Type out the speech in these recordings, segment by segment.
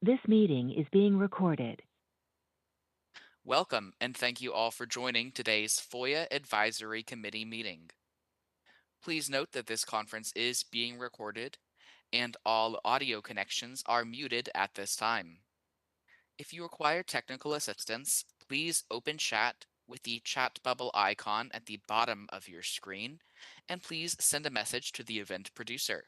This meeting is being recorded. Welcome, and thank you all for joining today's FOIA Advisory Committee meeting. Please note that this conference is being recorded, and all audio connections are muted at this time. If you require technical assistance, please open chat with the chat bubble icon at the bottom of your screen, and please send a message to the event producer.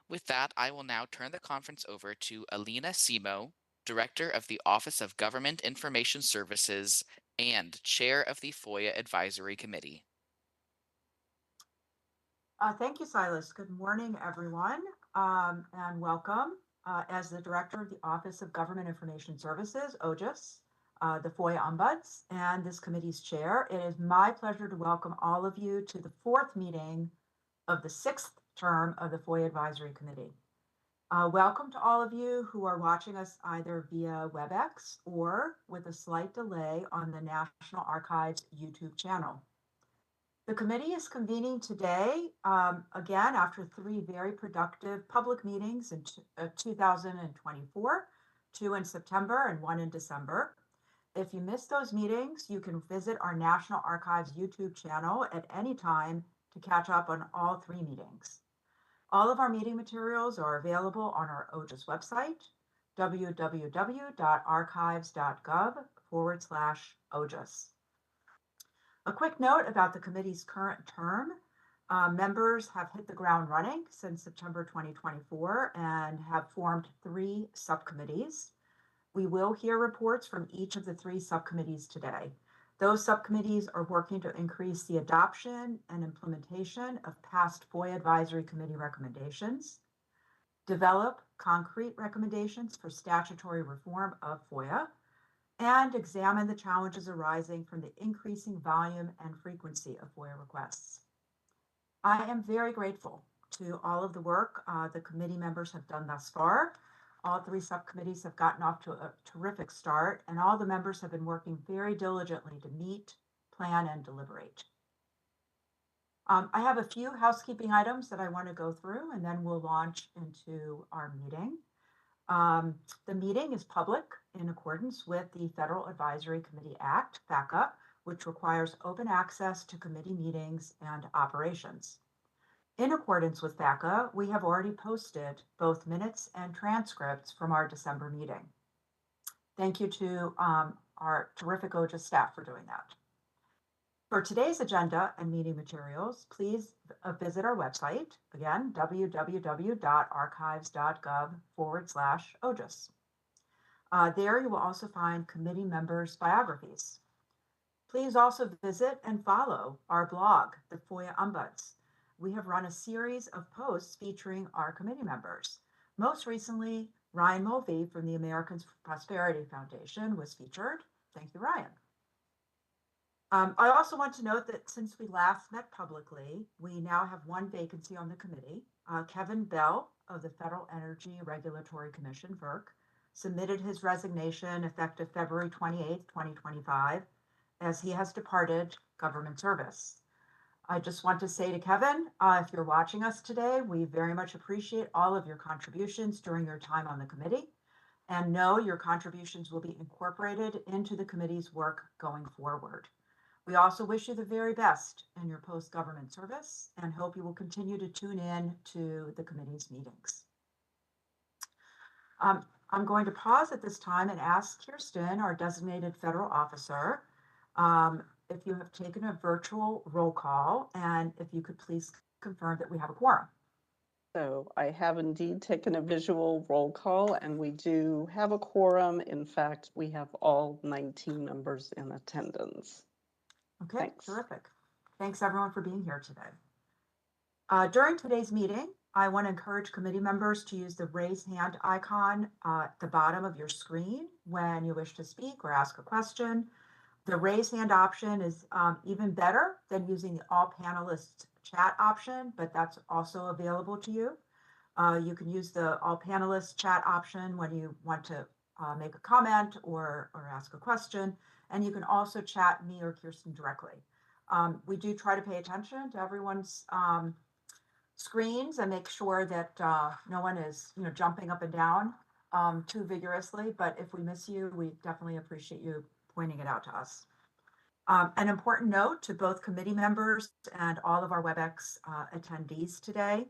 With that, I will now turn the conference over to Alina Simo, Director of the Office of Government Information Services and Chair of the FOIA Advisory Committee. Thank you, Silas. Good morning, everyone, and welcome. As the Director of the Office of Government Information Services, OGIS, the FOIA Ombuds, and this committee's chair, it is my pleasure to welcome all of you to the fourth meeting of the sixth term of the FOIA Advisory Committee. Welcome to all of you who are watching us either via WebEx or with a slight delay on the National Archives YouTube channel. The committee is convening today, again, after three very productive public meetings in 2024, two in September and one in December. If you missed those meetings, you can visit our National Archives YouTube channel at any time to catch up on all three meetings. All of our meeting materials are available on our OGIS website, www.archives.gov/OGIS. A quick note about the committee's current term. Members have hit the ground running since September 2024 and have formed three subcommittees. We will hear reports from each of the three subcommittees today. Those subcommittees are working to increase the adoption and implementation of past FOIA Advisory Committee recommendations, develop concrete recommendations for statutory reform of FOIA, and examine the challenges arising from the increasing volume and frequency of FOIA requests. I am very grateful to all of the work the committee members have done thus far. All three subcommittees have gotten off to a terrific start, and all the members have been working very diligently to meet, plan, and deliberate. I have a few housekeeping items that I want to go through, and then we'll launch into our meeting. The meeting is public in accordance with the Federal Advisory Committee Act, FACA, which requires open access to committee meetings and operations. In accordance with FACA, we have already posted both minutes and transcripts from our December meeting. Thank you to our terrific OGIS staff for doing that. For today's agenda and meeting materials, please visit our website, again, www.archives.gov/OGIS. There you will also find committee members' biographies. Please also visit and follow our blog, the FOIA Ombuds. We have run a series of posts featuring our committee members. Most recently, Ryan Mulvey from the Americans for Prosperity Foundation was featured. Thank you, Ryan. I also want to note that since we last met publicly, we now have one vacancy on the committee. Kevin Bell of the Federal Energy Regulatory Commission, FERC, submitted his resignation effective February 28, 2025, as he has departed government service. I just want to say to Kevin, if you're watching us today, we very much appreciate all of your contributions during your time on the committee, and know your contributions will be incorporated into the committee's work going forward. We also wish you the very best in your post-government service and hope you will continue to tune in to the committee's meetings. I'm going to pause at this time and ask Kirsten, our designated federal officer, if you have taken a virtual roll call, and if you could please confirm that we have a quorum. So I have indeed taken a visual roll call, and we do have a quorum. In fact, we have all 19 members in attendance. Okay, Thanks. terrific. Thanks everyone for being here today. During today's meeting, I want to encourage committee members to use the raise hand icon at the bottom of your screen when you wish to speak or ask a question. The raise hand option is even better than using the all panelists chat option, but that's also available to you. You can use the all panelists chat option when you want to make a comment or ask a question. And you can also chat me or Kirsten directly. We do try to pay attention to everyone's screens and make sure that no one is jumping up and down too vigorously, but if we miss you, we definitely appreciate you pointing it out to us. An important note to both committee members and all of our WebEx attendees today: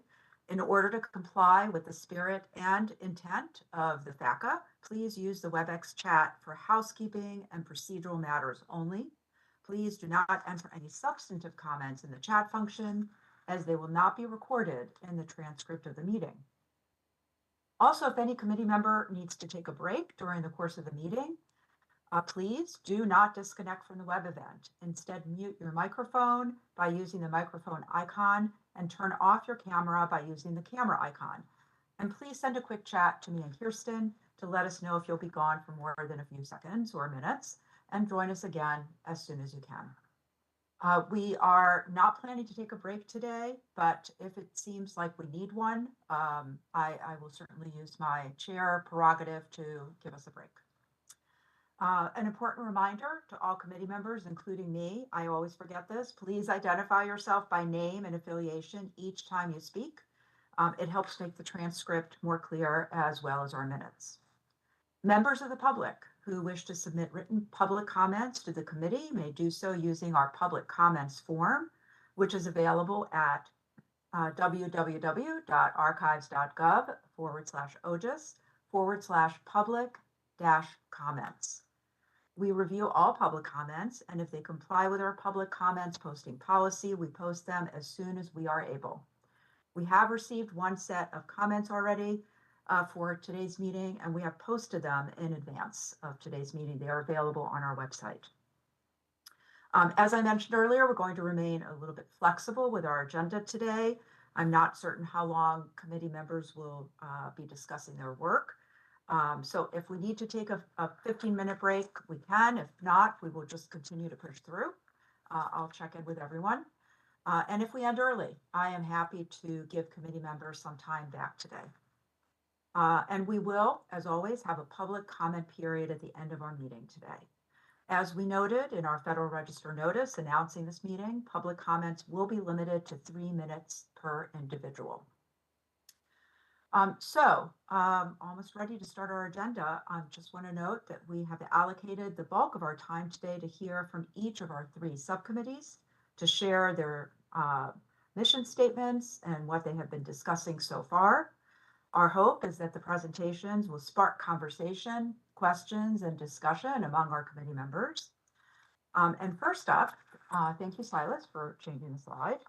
in order to comply with the spirit and intent of the FACA, please use the WebEx chat for housekeeping and procedural matters only. Please do not enter any substantive comments in the chat function, as they will not be recorded in the transcript of the meeting. Also, if any committee member needs to take a break during the course of the meeting, please do not disconnect from the web event. Instead, mute your microphone by using the microphone icon and turn off your camera by using the camera icon. And please send a quick chat to me and Kirsten to let us know if you'll be gone for more than a few seconds or minutes, and join us again as soon as you can. We are not planning to take a break today, but if it seems like we need one, I will certainly use my chair prerogative to give us a break. An important reminder to all committee members, including me, I always forget this: please identify yourself by name and affiliation each time you speak. It helps make the transcript more clear, as well as our minutes. Members of the public who wish to submit written public comments to the committee may do so using our public comments form, which is available at www.archives.gov/OGIS/public-comments. We review all public comments, and if they comply with our public comments posting policy, we post them as soon as we are able. We have received one set of comments already for today's meeting, and we have posted them in advance of today's meeting. They are available on our website. As I mentioned earlier, we're going to remain a little bit flexible with our agenda today. I'm not certain how long committee members will be discussing their work. So if we need to take a 15-minute break, we can. If not, we will just continue to push through. I'll check in with everyone. And if we end early, I am happy to give committee members some time back today. And we will, as always, have a public comment period at the end of our meeting today. As we noted in our Federal Register notice announcing this meeting, public comments will be limited to 3 minutes per individual. Almost ready to start our agenda. I just want to note that we have allocated the bulk of our time today to hear from each of our 3 subcommittees to share their mission statements and what they have been discussing so far. Our hope is that the presentations will spark conversation, questions, and discussion among our committee members. And first up, thank you, Silas, for changing the slide.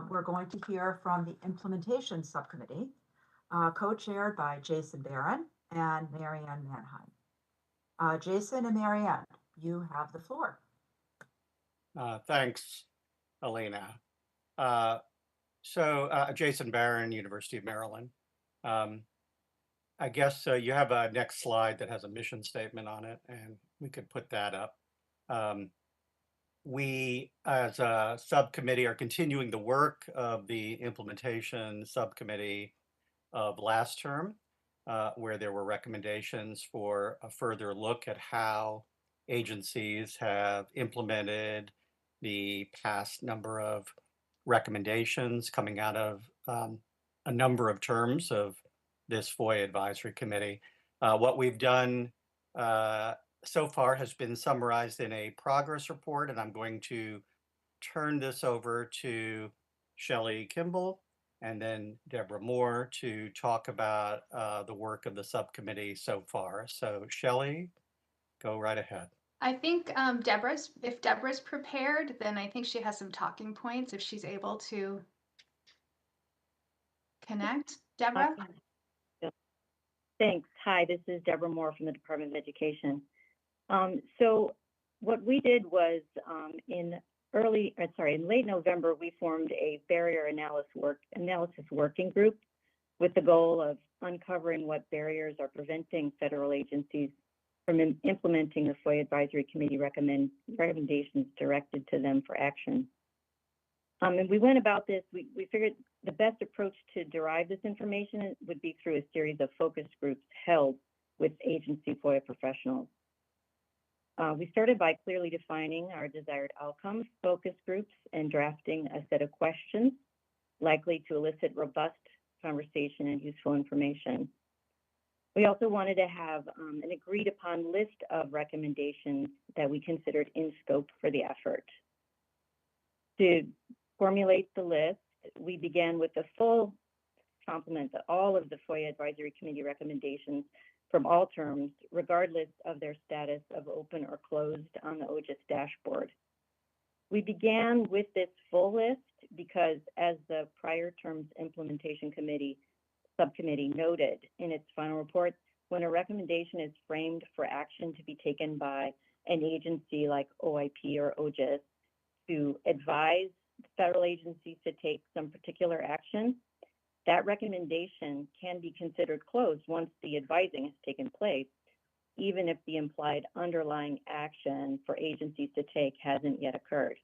We're going to hear from the Implementation Subcommittee, co-chaired by Jason Barron and Marianne Manheim. Jason and Marianne, you have the floor. Thanks, Elena. Jason Barron, University of Maryland. I guess you have a next slide that has a mission statement on it, and we could put that up. We, as a subcommittee, are continuing the work of the implementation subcommittee of last term, where there were recommendations for a further look at how agencies have implemented the past number of recommendations coming out of a number of terms of this FOIA Advisory Committee. What we've done so far has been summarized in a progress report, and I'm going to turn this over to Shelley Kimball and then Deborah Moore to talk about the work of the subcommittee so far. So Shelley, go right ahead. I think if Deborah's prepared, then I think she has some talking points if she's able to connect. Deborah? Thanks. Hi, this is Deborah Moore from the Department of Education. So what we did was in late November, we formed a barrier analysis working group with the goal of uncovering what barriers are preventing federal agencies from implementing the FOIA Advisory Committee recommendations directed to them for action. And we went about this, we figured the best approach to derive this information would be through a series of focus groups held with agency FOIA professionals. We started by clearly defining our desired outcomes, focus groups, and drafting a set of questions likely to elicit robust conversation and useful information. We also wanted to have an agreed upon list of recommendations that we considered in scope for the effort. To formulate the list, we began with the full complement of all of the FOIA Advisory Committee recommendations from all terms, regardless of their status of open or closed on the OGIS dashboard. We began with this full list because, as the prior terms implementation subcommittee noted in its final report, when a recommendation is framed for action to be taken by an agency like OIP or OGIS to advise federal agencies to take some particular action, that recommendation can be considered closed once the advising has taken place, even if the implied underlying action for agencies to take hasn't yet occurred.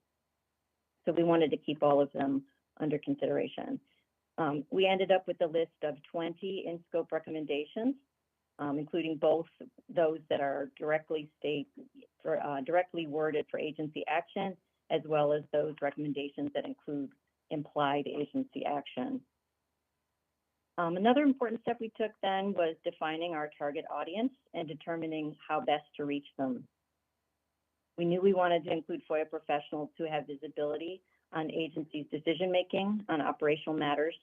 So we wanted to keep all of them under consideration. We ended up with a list of 20 in-scope recommendations, including both those that are directly worded for agency action, as well as those recommendations that include implied agency action. Another important step we took then was defining our target audience and determining how best to reach them. We knew we wanted to include FOIA professionals who have visibility on agencies' decision-making on operational matters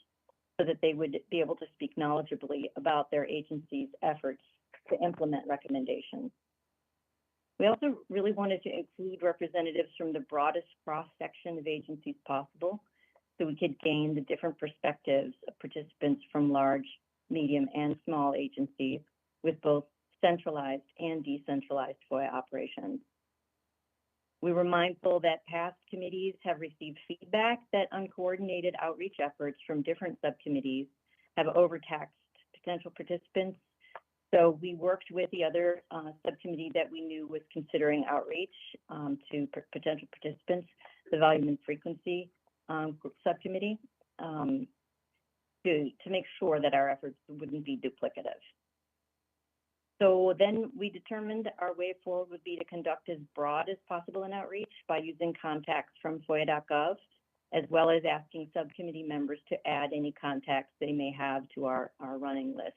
so that they would be able to speak knowledgeably about their agency's efforts to implement recommendations. We also really wanted to include representatives from the broadest cross-section of agencies possible, so we could gain the different perspectives of participants from large, medium, and small agencies with both centralized and decentralized FOIA operations. We were mindful that past committees have received feedback that uncoordinated outreach efforts from different subcommittees have overtaxed potential participants. So we worked with the other subcommittee that we knew was considering outreach to potential participants, the volume and frequency subcommittee, to make sure that our efforts wouldn't be duplicative. So then we determined our way forward would be to conduct as broad as possible in outreach by using contacts from FOIA.gov, as well as asking subcommittee members to add any contacts they may have to our running list.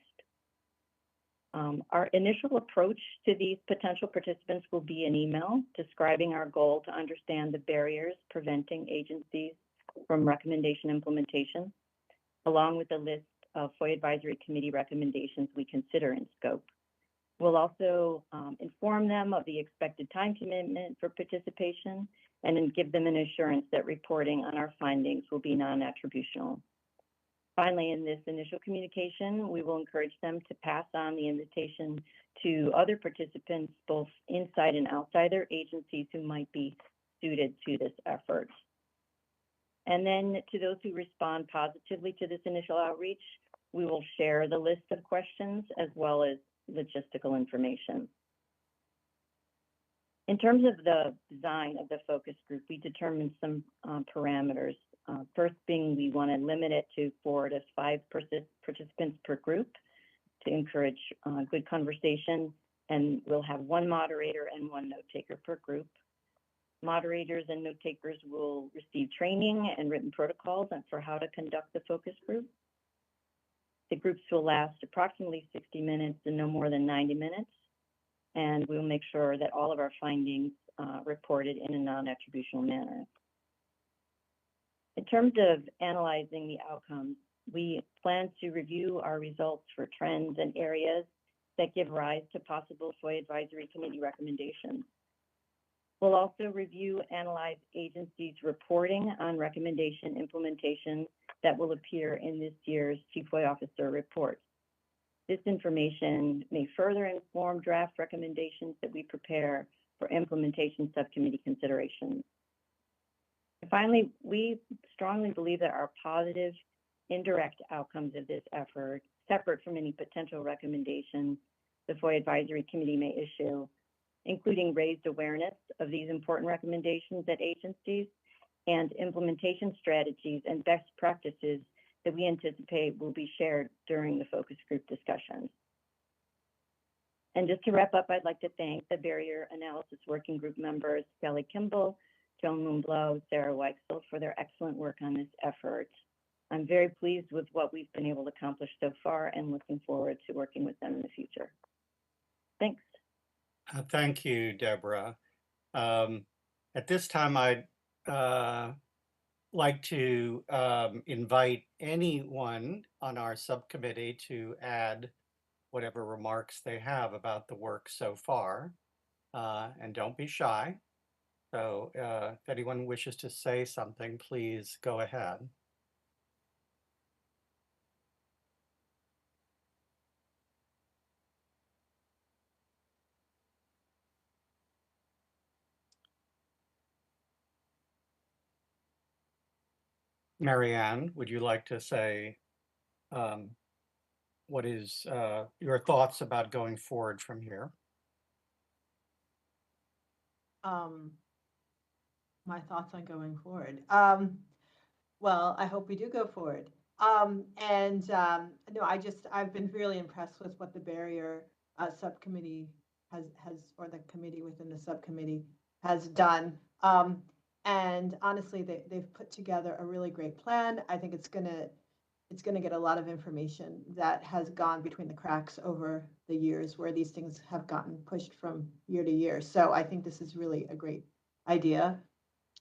Our initial approach to these potential participants will be an email describing our goal to understand the barriers preventing agencies from recommendation implementation, along with a list of FOIA Advisory Committee recommendations we consider in scope. We'll also inform them of the expected time commitment for participation and then give them an assurance that reporting on our findings will be non-attributional. Finally, in this initial communication, we will encourage them to pass on the invitation to other participants, both inside and outside their agencies who might be suited to this effort. And then to those who respond positively to this initial outreach, we will share the list of questions as well as logistical information. In terms of the design of the focus group, we determined some parameters. First being, we want to limit it to 4 to 5 participants per group to encourage good conversation, and we'll have 1 moderator and 1 note taker per group. Moderators and note takers will receive training and written protocols for how to conduct the focus group. The groups will last approximately 60 minutes and no more than 90 minutes, and we'll make sure that all of our findings reported in a non-attributional manner. In terms of analyzing the outcomes, we plan to review our results for trends and areas that give rise to possible FOIA Advisory Committee recommendations. We'll also review, analyze agencies' reporting on recommendation implementation that will appear in this year's Chief FOIA Officer report. This information may further inform draft recommendations that we prepare for implementation subcommittee considerations. And finally, we strongly believe that our positive indirect outcomes of this effort, separate from any potential recommendations the FOIA Advisory Committee may issue, including raised awareness of these important recommendations at agencies and implementation strategies and best practices that we anticipate will be shared during the focus group discussions. And just to wrap up, I'd like to thank the Barrier Analysis Working Group members, Kelly Kimball, Joan Moonblow, Sarah Weichsel, for their excellent work on this effort. I'm very pleased with what we've been able to accomplish so far and looking forward to working with them in the future. Thanks. Thank you, Deborah. At this time, I'd like to invite anyone on our subcommittee to add whatever remarks they have about the work so far. And don't be shy. So if anyone wishes to say something, please go ahead. Marianne, would you like to say what is your thoughts about going forward from here? My thoughts on going forward. Well, I hope we do go forward. No, I've been really impressed with what the barrier subcommittee or the committee within the subcommittee has done. And honestly, they've put together a really great plan. I think it's gonna get a lot of information that has gone between the cracks over the years where these things have gotten pushed from year to year. So I think this is really a great idea.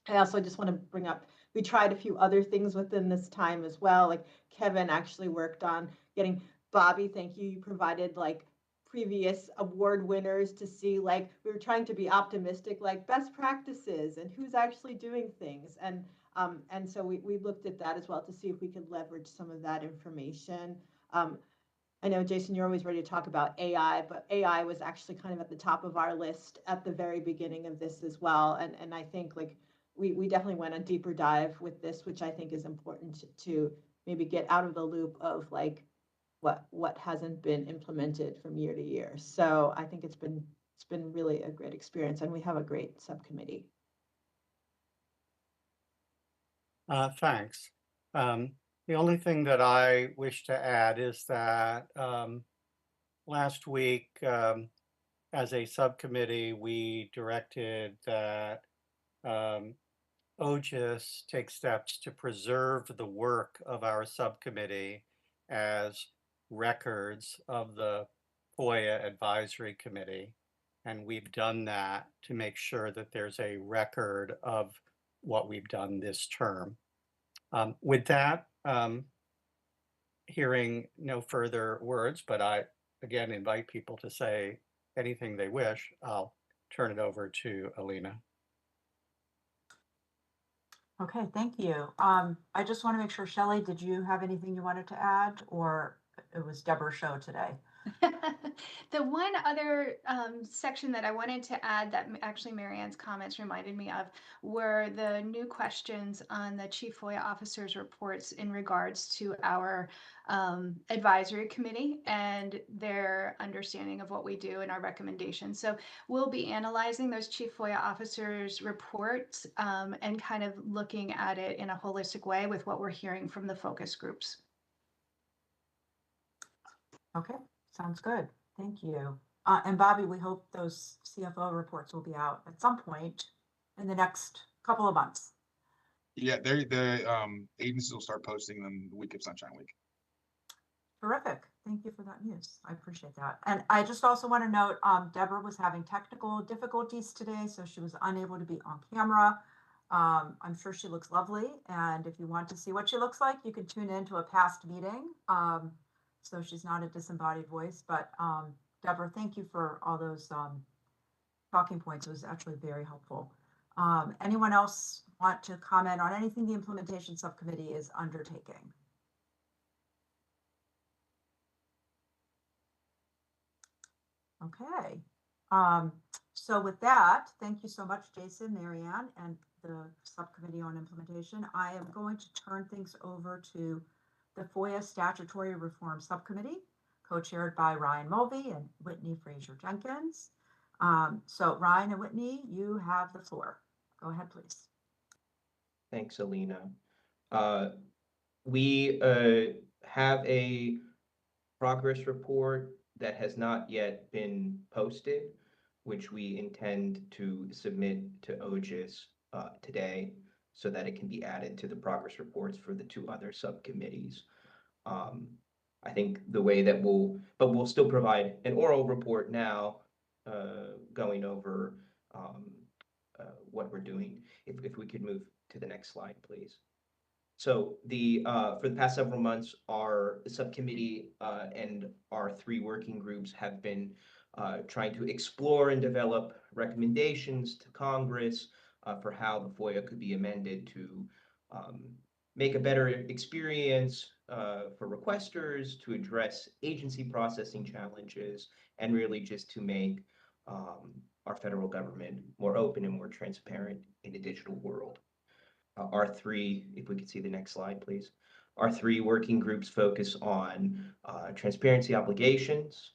I also just want to bring up, we tried a few other things within this time as well. Like Kevin actually worked on getting Bobby, thank you. You provided like previous award winners to see, like, we were trying to be optimistic, like best practices and who's actually doing things. And so we looked at that as well to see if we could leverage some of that information. I know, Jason, you're always ready to talk about AI, but AI was actually kind of at the top of our list at the very beginning of this as well. And I think like we definitely went a deeper dive with this, which I think is important to maybe get out of the loop of like what hasn't been implemented from year to year. So I think it's been really a great experience, and we have a great subcommittee. Thanks. The only thing that I wish to add is that last week, as a subcommittee, we directed that OGIS take steps to preserve the work of our subcommittee as records of the FOIA Advisory Committee. And we've done that to make sure that there's a record of what we've done this term. With that, hearing no further words, but I again invite people to say anything they wish, I'll turn it over to Alina. Okay, thank you. I just want to make sure, Shelley, did you have anything you wanted to add, or it was Deborah's show today? The one other section that I wanted to add that actually Marianne's comments reminded me of were the new questions on the Chief FOIA Officer's reports in regards to our advisory committee and their understanding of what we do and our recommendations. So we'll be analyzing those Chief FOIA Officers' reports and kind of looking at it in a holistic way with what we're hearing from the focus groups. Okay, sounds good. Thank you. And Bobby, we hope those CFO reports will be out at some point in the next couple of months. Yeah, the agencies will start posting them the week of Sunshine Week. Terrific. Thank you for that news. I appreciate that. And I just also want to note, Deborah was having technical difficulties today, so she was unable to be on camera. I'm sure she looks lovely. And if you want to see what she looks like, you can tune into a past meeting. So she's not a disembodied voice, but Deborah, thank you for all those talking points. It was actually very helpful. Anyone else want to comment on anything the implementation subcommittee is undertaking? Okay. So with that, thank you so much, Jason, Marianne, and the subcommittee on implementation. I am going to turn things over to the FOIA Statutory Reform Subcommittee, co-chaired by Ryan Mulvey and Whitney Fraser Jenkins. So Ryan and Whitney, you have the floor. Go ahead, please. Thanks, Alina. We have a progress report that has not yet been posted, which we intend to submit to OGIS today. so that it can be added to the progress reports for the two other subcommittees. I think the way that we'll still provide an oral report now, going over what we're doing. If we could move to the next slide, please. So for the past several months, our subcommittee and our three working groups have been trying to explore and develop recommendations to Congress for how the FOIA could be amended to make a better experience for requesters, to address agency processing challenges, and really just to make our federal government more open and more transparent in a digital world. Our three, if we could see the next slide, please. Our three working groups focus on transparency obligations,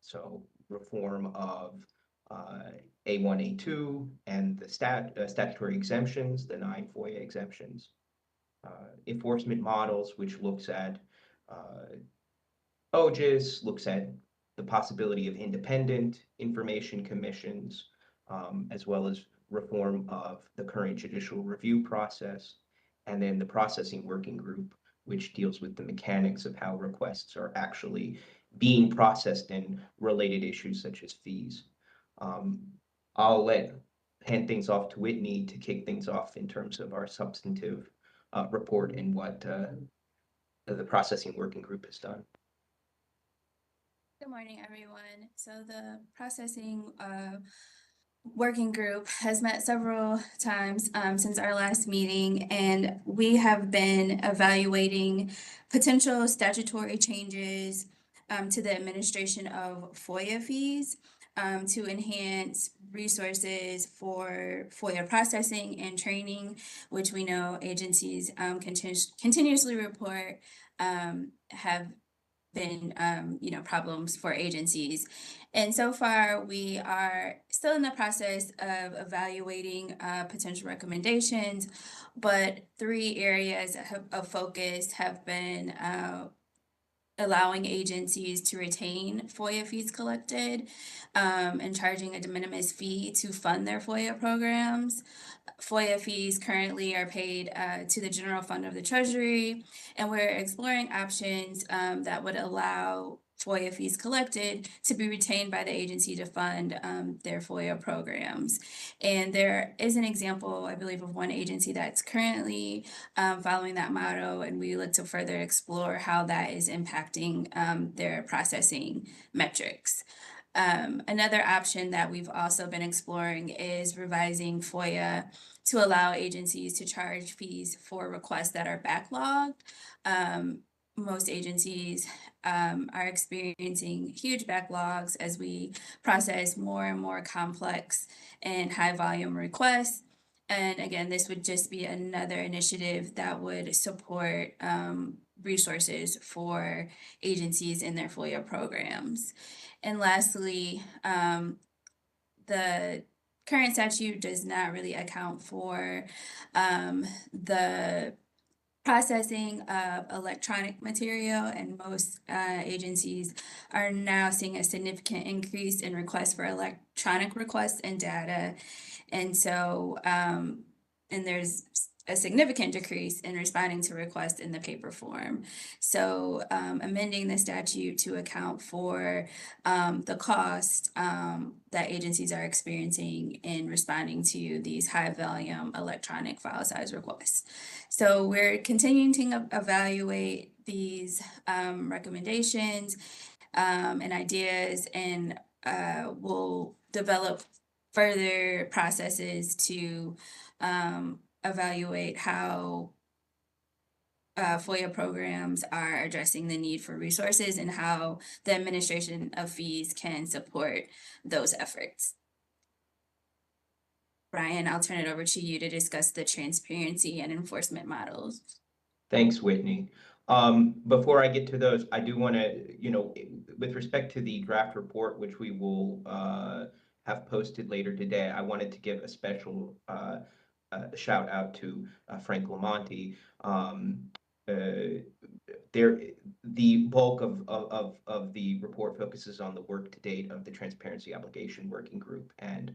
so reform of A1, A2, and the statutory exemptions, the 9 FOIA exemptions. Enforcement models, which looks at OGIS, looks at the possibility of independent information commissions, as well as reform of the current judicial review process, and then the processing working group, which deals with the mechanics of how requests are actually being processed and related issues such as fees. I'll hand things off to Whitney to kick things off in terms of our substantive report and what the processing working group has done. Good morning, everyone. So the processing working group has met several times since our last meeting, and we have been evaluating potential statutory changes to the administration of FOIA fees to enhance resources for FOIA processing and training, which we know agencies continuously report have been problems for agencies. And so far, we are still in the process of evaluating potential recommendations, but 3 areas of focus have been allowing agencies to retain FOIA fees collected and charging a de minimis fee to fund their FOIA programs. FOIA fees currently are paid to the general fund of the Treasury, and we're exploring options that would allow FOIA fees collected to be retained by the agency to fund their FOIA programs. And there is an example, I believe, of one agency that's currently following that motto, and we look to further explore how that is impacting their processing metrics. Another option that we've also been exploring is revising FOIA to allow agencies to charge fees for requests that are backlogged. Most agencies are experiencing huge backlogs as we process more and more complex and high volume requests. And again, this would just be another initiative that would support resources for agencies in their FOIA programs. And lastly, the current statute does not really account for the processing of electronic material, and most agencies are now seeing a significant increase in requests for electronic requests and data. And so, and there's a significant decrease in responding to requests in the paper form. So amending the statute to account for the cost that agencies are experiencing in responding to these high volume electronic file size requests. So we're continuing to evaluate these recommendations and ideas, and we'll develop further processes to evaluate how FOIA programs are addressing the need for resources and how the administration of fees can support those efforts. Brian, I'll turn it over to you to discuss the transparency and enforcement models. Thanks, Whitney. Before I get to those, I do want to, with respect to the draft report, which we will have posted later today, I wanted to give a special shout out to Frank Lamonti. the bulk of the report focuses on the work to date of the Transparency Obligation Working Group, and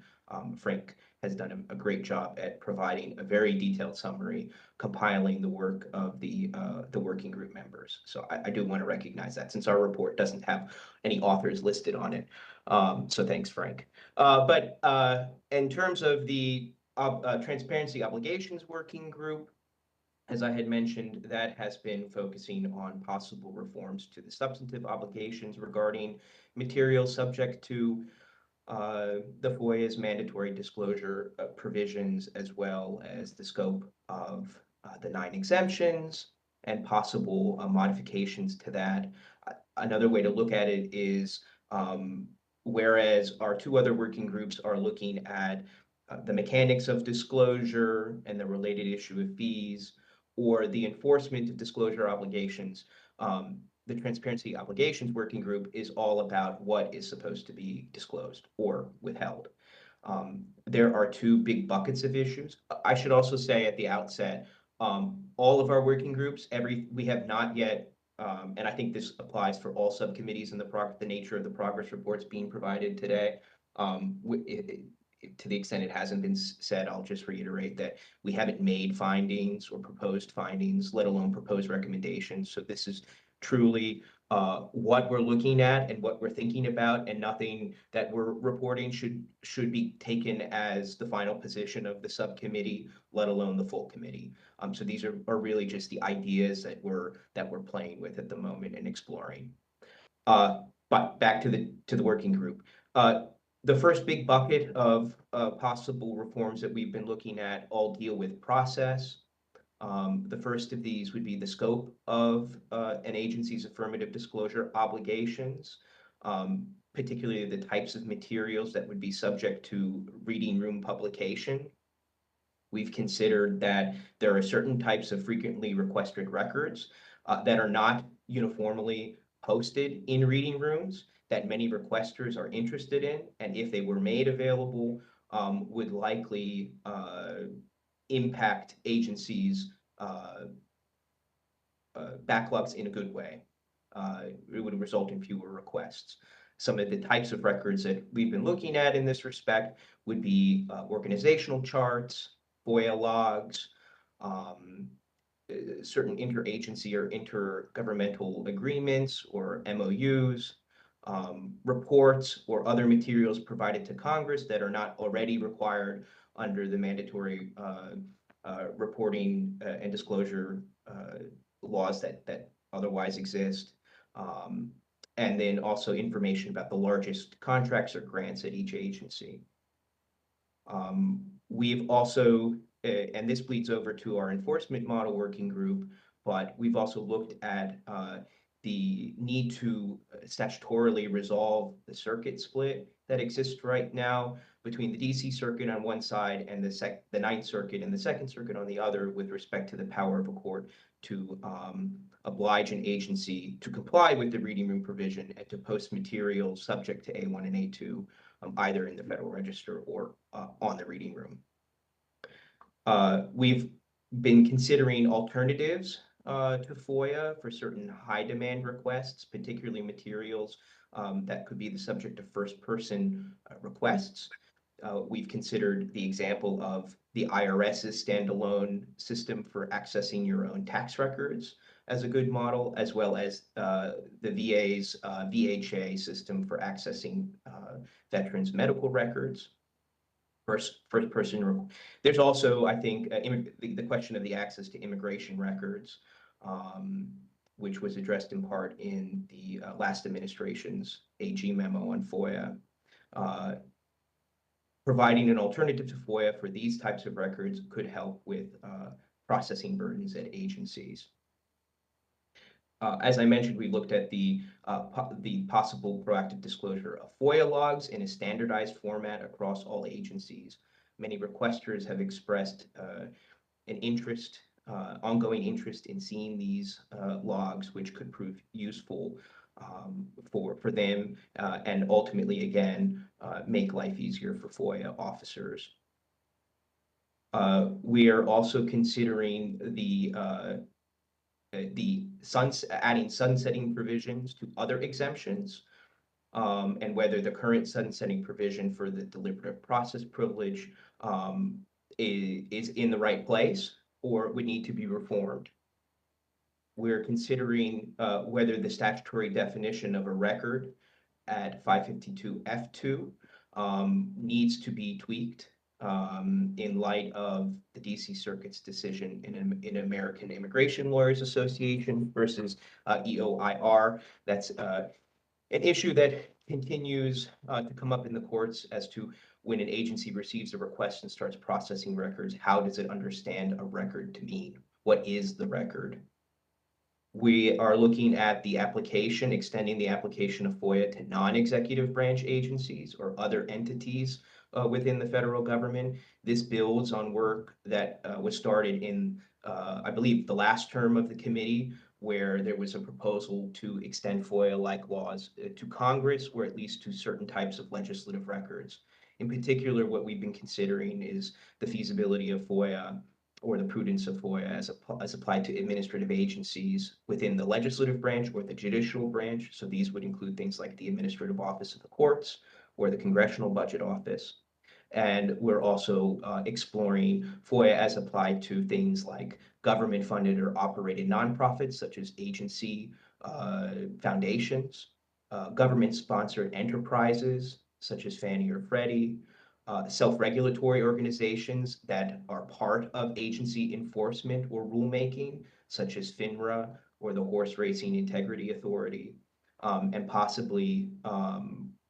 Frank has done a great job at providing a very detailed summary, compiling the work of the working group members. So I do want to recognize that, since our report doesn't have any authors listed on it. So thanks, Frank. But in terms of the Transparency Obligations Working Group, as I had mentioned, that has been focusing on possible reforms to the substantive obligations regarding materials subject to the FOIA's mandatory disclosure provisions, as well as the scope of the 9 exemptions and possible modifications to that. Another way to look at it is, whereas our 2 other working groups are looking at the mechanics of disclosure and the related issue of fees, or the enforcement of disclosure obligations, the Transparency Obligations Working Group is all about what is supposed to be disclosed or withheld. There are 2 big buckets of issues. I should also say at the outset, all of our working groups, we have not yet, and I think this applies for all subcommittees in the nature of the progress reports being provided today. To the extent it hasn't been said, I'll just reiterate that we haven't made findings or proposed findings, let alone proposed recommendations. So this is truly what we're looking at and what we're thinking about, and nothing that we're reporting should be taken as the final position of the subcommittee, let alone the full committee. So these are really just the ideas that we're playing with at the moment and exploring. But back to the working group. The first big bucket of possible reforms that we've been looking at all deal with process. The first of these would be the scope of an agency's affirmative disclosure obligations, particularly the types of materials that would be subject to reading room publication. We've considered that there are certain types of frequently requested records that are not uniformly posted in reading rooms that many requesters are interested in, and if they were made available, would likely impact agencies' backlogs in a good way. It would result in fewer requests. Some of the types of records that we've been looking at in this respect would be organizational charts, FOIA logs, certain interagency or intergovernmental agreements or MOUs, reports or other materials provided to Congress that are not already required under the mandatory reporting and disclosure laws that otherwise exist. And then also information about the largest contracts or grants at each agency. We've also, and this bleeds over to our enforcement model working group, but we've also looked at the need to statutorily resolve the circuit split that exists right now between the DC Circuit on one side and the Ninth Circuit and the Second Circuit on the other, with respect to the power of a court to oblige an agency to comply with the reading room provision and to post materials subject to A1 and A2, either in the Federal Register or on the reading room. We've been considering alternatives to FOIA for certain high demand requests, particularly materials that could be the subject of first-person requests. We've considered the example of the IRS's standalone system for accessing your own tax records as a good model, as well as the VA's VHA system for accessing veterans' medical records. First person. There's also, I think, the question of the access to immigration records, which was addressed in part in the last administration's AG memo on FOIA. Providing an alternative to FOIA for these types of records could help with processing burdens at agencies. As I mentioned, we looked at the possible proactive disclosure of FOIA logs in a standardized format across all agencies. Many requesters have expressed an interest, ongoing interest in seeing these logs, which could prove useful for them and ultimately, again, make life easier for FOIA officers. We are also considering the adding sunsetting provisions to other exemptions, and whether the current sunsetting provision for the deliberative process privilege is in the right place or would need to be reformed. We're considering whether the statutory definition of a record at 552 F2 needs to be tweaked in light of the DC Circuit's decision in American Immigration Lawyers Association versus EOIR. That's an issue that continues to come up in the courts as to when an agency receives a request and starts processing records, how does it understand a record to mean? What is the record? We are looking at the application, extending the application of FOIA to non-executive branch agencies or other entities within the federal government. This builds on work that was started in, I believe, the last term of the committee, where there was a proposal to extend FOIA-like laws to Congress, or at least to certain types of legislative records. In particular, what we've been considering is the feasibility of FOIA or the prudence of FOIA as applied to administrative agencies within the legislative branch or the judicial branch. So these would include things like the Administrative Office of the Courts or the Congressional Budget Office. And we're also exploring FOIA as applied to things like government-funded or operated nonprofits, such as agency foundations, government-sponsored enterprises, such as Fannie or Freddie, self-regulatory organizations that are part of agency enforcement or rulemaking, such as FINRA or the Horse Racing Integrity Authority, and possibly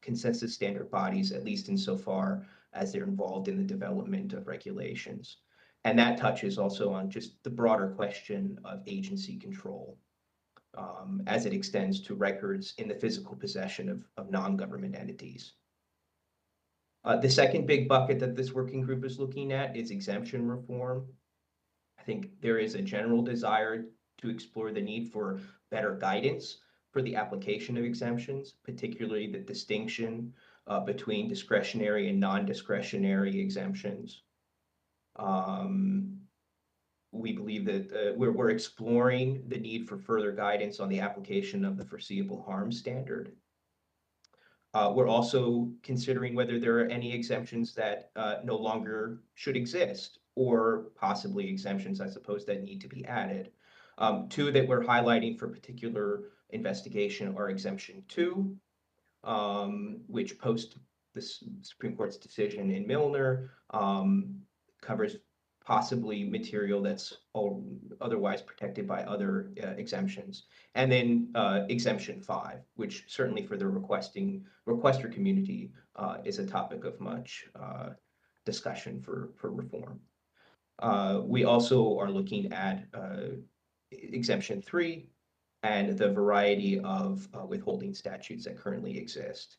consensus standard bodies, at least insofar as they're involved in the development of regulations. And that touches also on just the broader question of agency control as it extends to records in the physical possession of non-government entities. The second big bucket that this working group is looking at is exemption reform. I think there is a general desire to explore the need for better guidance for the application of exemptions, particularly the distinction between discretionary and non-discretionary exemptions. We believe that we're exploring the need for further guidance on the application of the foreseeable harm standard. We're also considering whether there are any exemptions that no longer should exist, or possibly exemptions, I suppose, that need to be added. Two that we're highlighting for particular investigation are Exemption 2, which post the Supreme Court's decision in Milner covers possibly material that's otherwise protected by other exemptions. And then Exemption 5, which certainly for the requester community is a topic of much discussion for reform. We also are looking at Exemption 3 and the variety of withholding statutes that currently exist.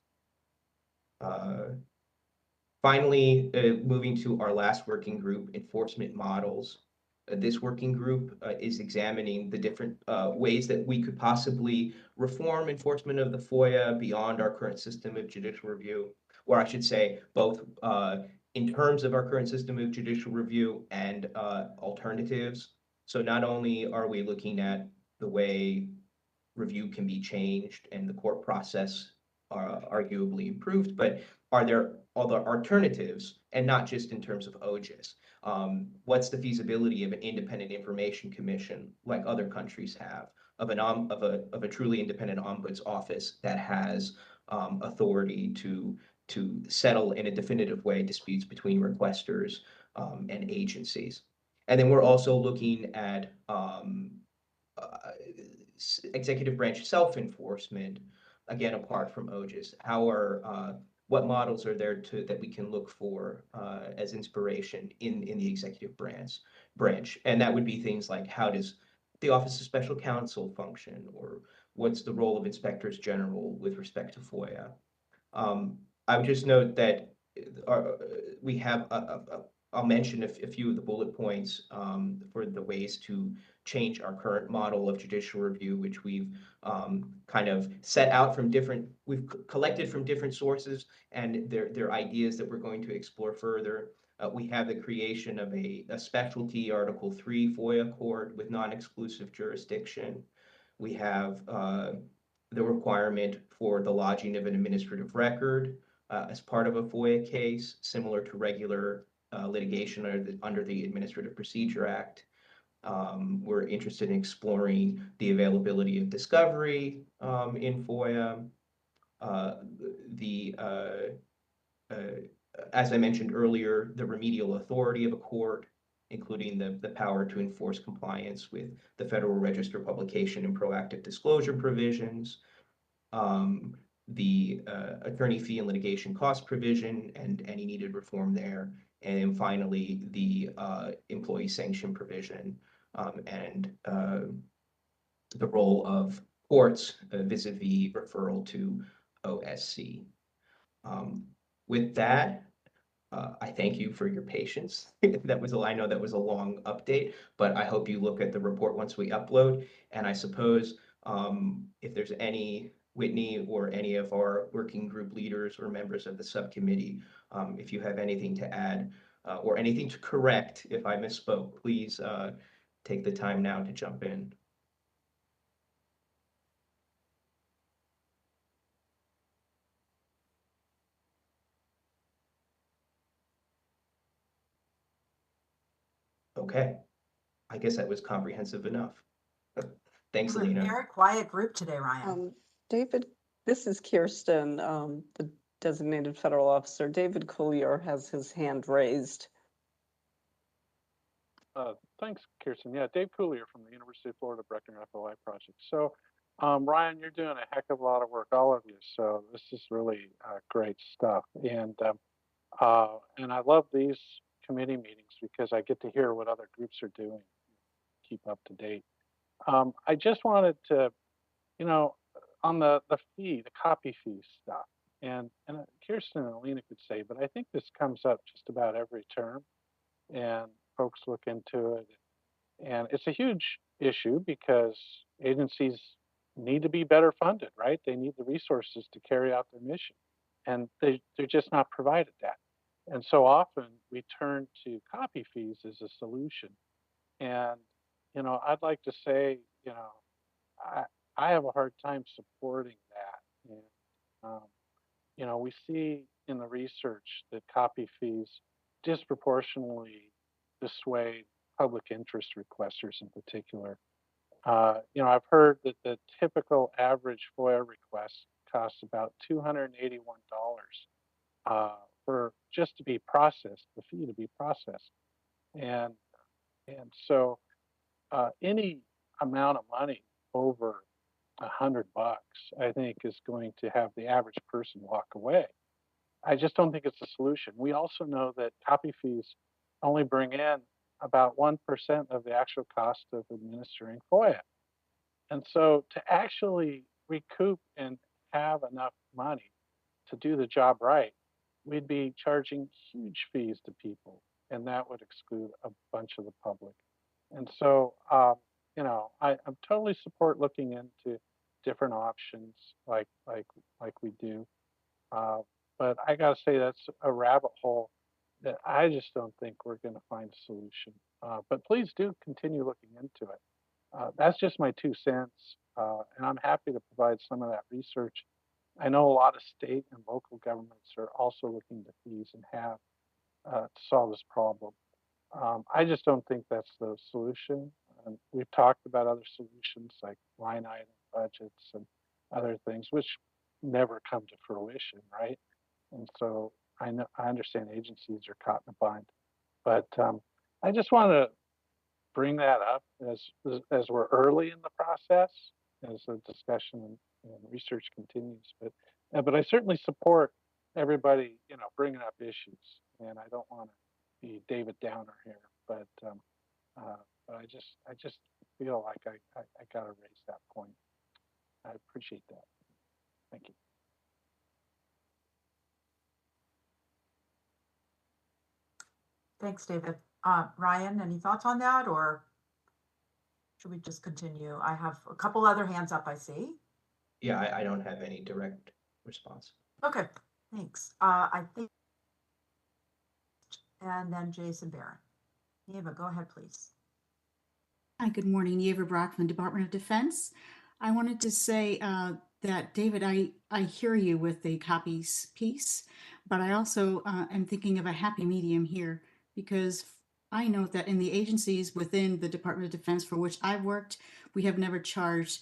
Finally, moving to our last working group, enforcement models. This working group is examining the different ways that we could possibly reform enforcement of the FOIA beyond our current system of judicial review, or I should say both in terms of our current system of judicial review and alternatives. So not only are we looking at the way review can be changed and the court process arguably improved, but are there other alternatives, and not just in terms of OGIS? What's the feasibility of an independent information commission like other countries have, of a truly independent ombuds office that has authority to settle in a definitive way disputes between requesters and agencies? And then we're also looking at executive branch self-enforcement, again, apart from OGIS. What models are there that we can look for as inspiration in the executive branch? And that would be things like, how does the Office of Special Counsel function, or what's the role of inspectors general with respect to FOIA? I would just note that we have I'll mention a few of the bullet points for the ways to change our current model of judicial review, which we've kind of set out from we've collected from different sources, and they're ideas that we're going to explore further. We have the creation of a specialty Article 3 FOIA court with non-exclusive jurisdiction. We have the requirement for the lodging of an administrative record as part of a FOIA case, similar to regular litigation under the Administrative Procedure Act. We're interested in exploring the availability of discovery in FOIA. As I mentioned earlier, the remedial authority of a court, including the power to enforce compliance with the Federal Register publication and proactive disclosure provisions, the attorney fee and litigation cost provision and any needed reform there, and then finally the employee sanction provision and the role of courts vis-a-vis referral to OSC. With that, I thank you for your patience. I know that was a long update, but I hope you look at the report once we upload. And I suppose if there's any Whitney or any of our working group leaders or members of the subcommittee, if you have anything to add or anything to correct if I misspoke, please take the time now to jump in. Okay, I guess that was comprehensive enough. Thanks, We're a Alina. very quiet group today, Ryan. David, this is Kirsten, the designated federal officer. David Collier has his hand raised. Thanks, Kirsten. Yeah, Dave Collier from the University of Florida Breckner FOI project. So, Ryan, you're doing a heck of a lot of work, all of you. So this is really great stuff. And I love these committee meetings because I get to hear what other groups are doing, keep up to date. I just wanted to, on the fee, the copy fee stuff, and Kirsten and Alina could say, but I think this comes up just about every term, and folks look into it. And it's a huge issue because agencies need to be better funded, right? They need the resources to carry out their mission, and they're just not provided that. And so often we turn to copy fees as a solution. And, I'd like to say, I have a hard time supporting that. And, we see in the research that copy fees disproportionately dissuade public interest requesters in particular. I've heard that the typical average FOIA request costs about $281 for just to be processed, the fee to be processed. And so any amount of money over $100, I think, is going to have the average person walk away. I just don't think it's a solution. We also know that copy fees only bring in about 1% of the actual cost of administering FOIA. And so to actually recoup and have enough money to do the job right, we'd be charging huge fees to people, and that would exclude a bunch of the public. And so, I'm totally support looking into different options like we do. But I got to say that's a rabbit hole that I just don't think we're going to find a solution. But please do continue looking into it. That's just my 2 cents, and I'm happy to provide some of that research. I know a lot of state and local governments are also looking to fees and have to solve this problem. I just don't think that's the solution. We've talked about other solutions like line item budgets and other things, which never come to fruition, right? And so I understand agencies are caught in a bind, but I just want to bring that up as we're early in the process, as the discussion and research continues. But I certainly support everybody, bringing up issues, and I don't want to be David Downer here, but I just feel like I got to raise that point. I appreciate that. Thank you. Thanks, David. Ryan, any thoughts on that, or should we just continue? I have a couple other hands up, I see. Yeah, I don't have any direct response. Okay, thanks. I think and then Jason Barron. Eva, go ahead, please. Hi, good morning. Eva Brockman, Department of Defense. I wanted to say that, David, I hear you with the copies piece, but I also am thinking of a happy medium here because I know that in the agencies within the Department of Defense for which I've worked, we have never charged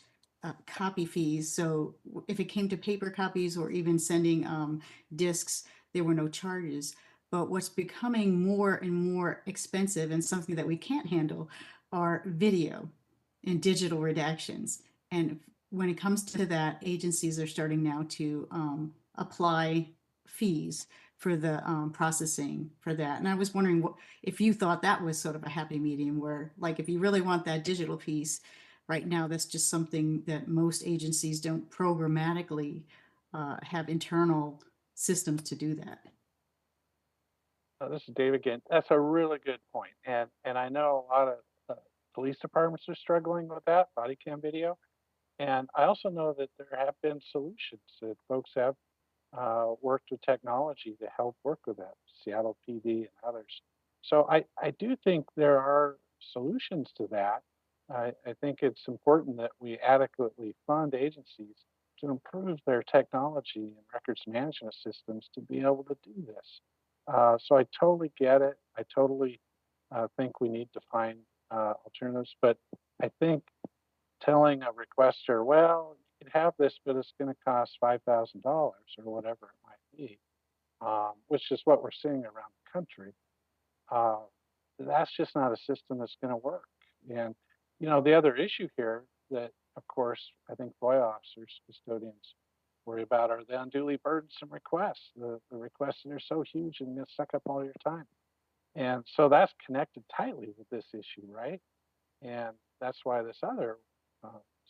copy fees. So if it came to paper copies or even sending discs, there were no charges. But what's becoming more and more expensive and something that we can't handle are video and digital redactions. And when it comes to that, agencies are starting now to apply fees for the processing for that. And I was wondering if you thought that was sort of a happy medium where, like, if you really want that digital piece, right now, that's just something that most agencies don't programmatically have internal systems to do that. This is Dave again. That's a really good point. And I know a lot of police departments are struggling with that, body cam video. And I also know that there have been solutions that folks have worked with technology to help work with that, Seattle PD and others. So I do think there are solutions to that. I think it's important that we adequately fund agencies to improve their technology and records management systems to be able to do this. So I totally get it. I totally think we need to find alternatives, but I think telling a requester, well, you can have this, but it's going to cost $5,000 or whatever it might be, which is what we're seeing around the country. That's just not a system that's going to work. And, the other issue here that, of course, I think FOIA officers, custodians worry about are the unduly burdensome requests. The requests that are so huge and going to suck up all your time. And so that's connected tightly with this issue, right? And that's why this other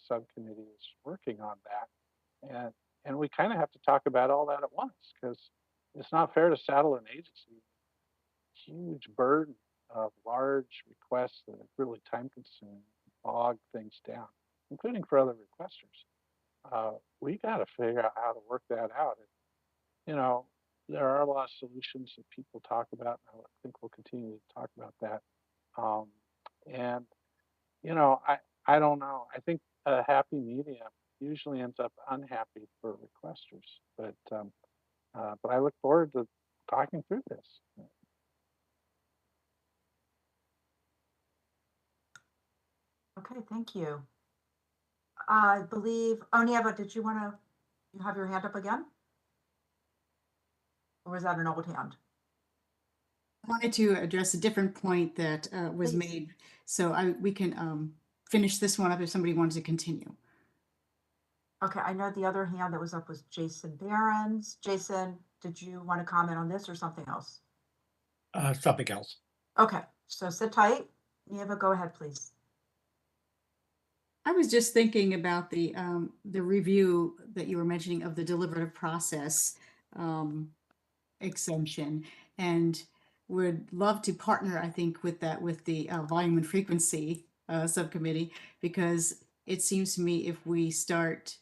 subcommittee is working on that. And we kind of have to talk about all that at once because it's not fair to saddle an agency with a huge burden of large requests that are really time consuming, bog things down, including for other requesters. We got to figure out how to work that out. And, there are a lot of solutions that people talk about, and I think we'll continue to talk about that. And I don't know. I think a happy medium usually ends up unhappy for requesters, but I look forward to talking through this. Okay, thank you. I believe, Nieva, did you have your hand up again? Or was that an old hand? I wanted to address a different point that was Please. made, so we can finish this one up if somebody wanted to continue. Okay, I know the other hand that was up was Jason Barron's. Jason, did you want to comment on this or something else? Something else. Okay, so sit tight. Nieva, go ahead, please. I was just thinking about the review that you were mentioning of the deliberative process exemption, and would love to partner, I think, with the volume and frequency subcommittee, because it seems to me if we start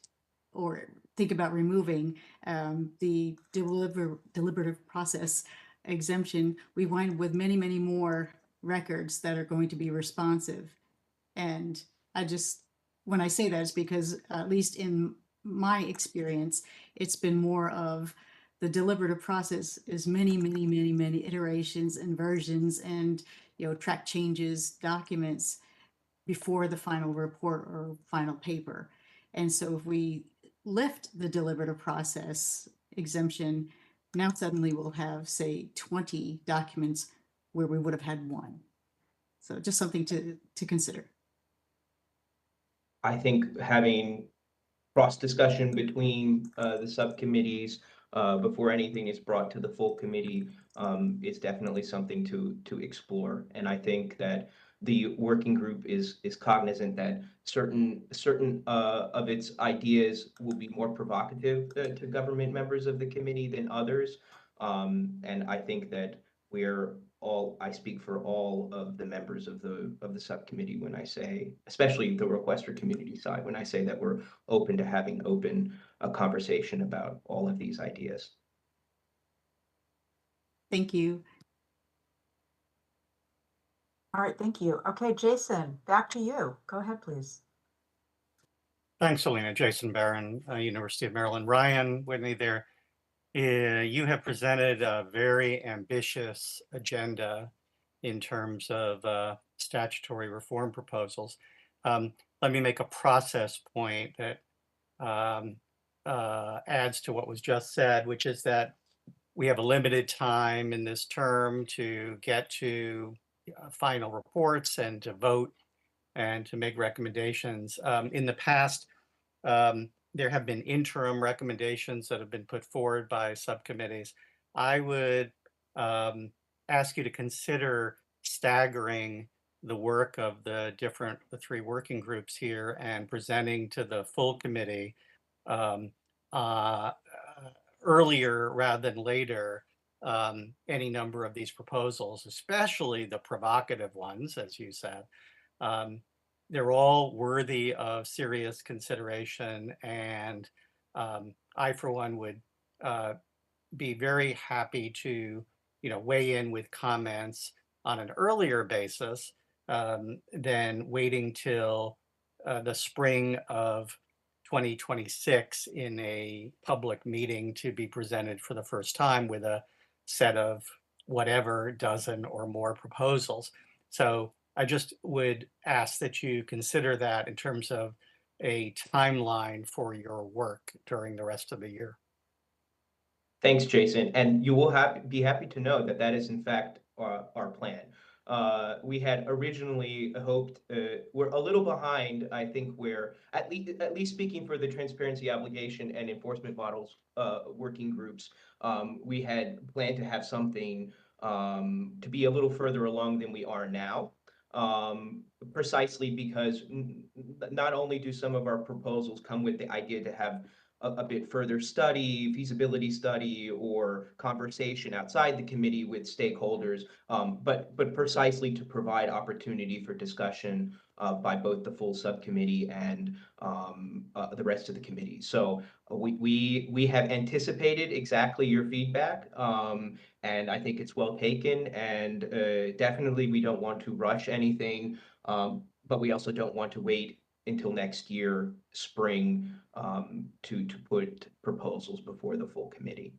or think about removing the deliberative process exemption, we wind with many, many more records that are going to be responsive. And when I say that, it's because, at least in my experience, it's been more of the deliberative process is many, many, many, many iterations and versions and, track changes, documents before the final report or final paper. And so if we lift the deliberative process exemption, now suddenly we'll have, say, 20 documents where we would have had one. So just something to consider. I think having cross discussion between the subcommittees before anything is brought to the full committee is definitely something to explore. And I think that the working group is cognizant that certain of its ideas will be more provocative to government members of the committee than others. And I think that I speak for all of the members of the subcommittee when I say, especially the requester community side, when I say that we're open to having a conversation about all of these ideas. Thank you. All right, thank you. Okay, Jason, back to you. Go ahead, please. Thanks, Alina. Jason Barron, University of Maryland. Ryan, Whitney there. You have presented a very ambitious agenda in terms of statutory reform proposals. Let me make a process point that adds to what was just said, which is that we have a limited time in this term to get to final reports and to vote and to make recommendations. In the past, there have been interim recommendations that have been put forward by subcommittees. I would ask you to consider staggering the work of the three working groups here and presenting to the full committee earlier rather than later any number of these proposals, especially the provocative ones, as you said. They're all worthy of serious consideration, and I, for one, would be very happy to, weigh in with comments on an earlier basis than waiting till the spring of 2026 in a public meeting to be presented for the first time with a set of whatever dozen or more proposals. So I just would ask that you consider that in terms of a timeline for your work during the rest of the year. Thanks, Jason. And you will be happy to know that that is in fact our plan. We had originally hoped, we're a little behind, I think, where at least speaking for the transparency obligation and enforcement models working groups, we had planned to have something to be a little further along than we are now. Precisely because not only do some of our proposals come with the idea to have a bit further study, feasibility study, or conversation outside the committee with stakeholders, but precisely to provide opportunity for discussion by both the full subcommittee and the rest of the committee. So we have anticipated exactly your feedback, and I think it's well taken. And definitely, we don't want to rush anything, but we also don't want to wait until next year, spring, to put proposals before the full committee.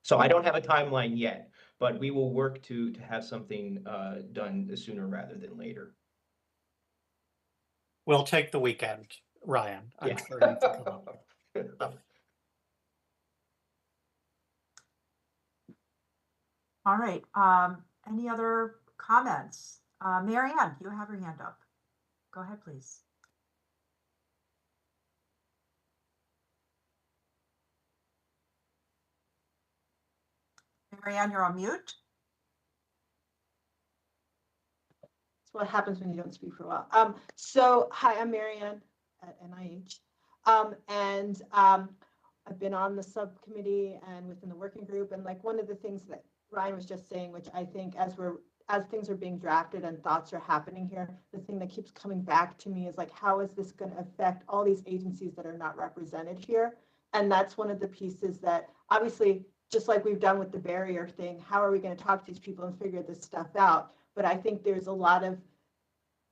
So I don't have a timeline yet, but we will work to have something done sooner rather than later. We'll take the weekend, Ryan. I'm Yeah. sure you can come up with stuff. All right. Any other comments? Marianne, you have your hand up. Go ahead, please. Marianne, you're on mute. That's what happens when you don't speak for a while. So hi, I'm Marianne at NIH. I've been on the subcommittee and within the working group. And like one of the things that Ryan was just saying, which I think as things are being drafted and thoughts are happening here, the thing that keeps coming back to me is like, how is this going to affect all these agencies that are not represented here? And that's one of the pieces that obviously, just like we've done with the barrier thing, how are we going to talk to these people and figure this stuff out? But I think there's a lot of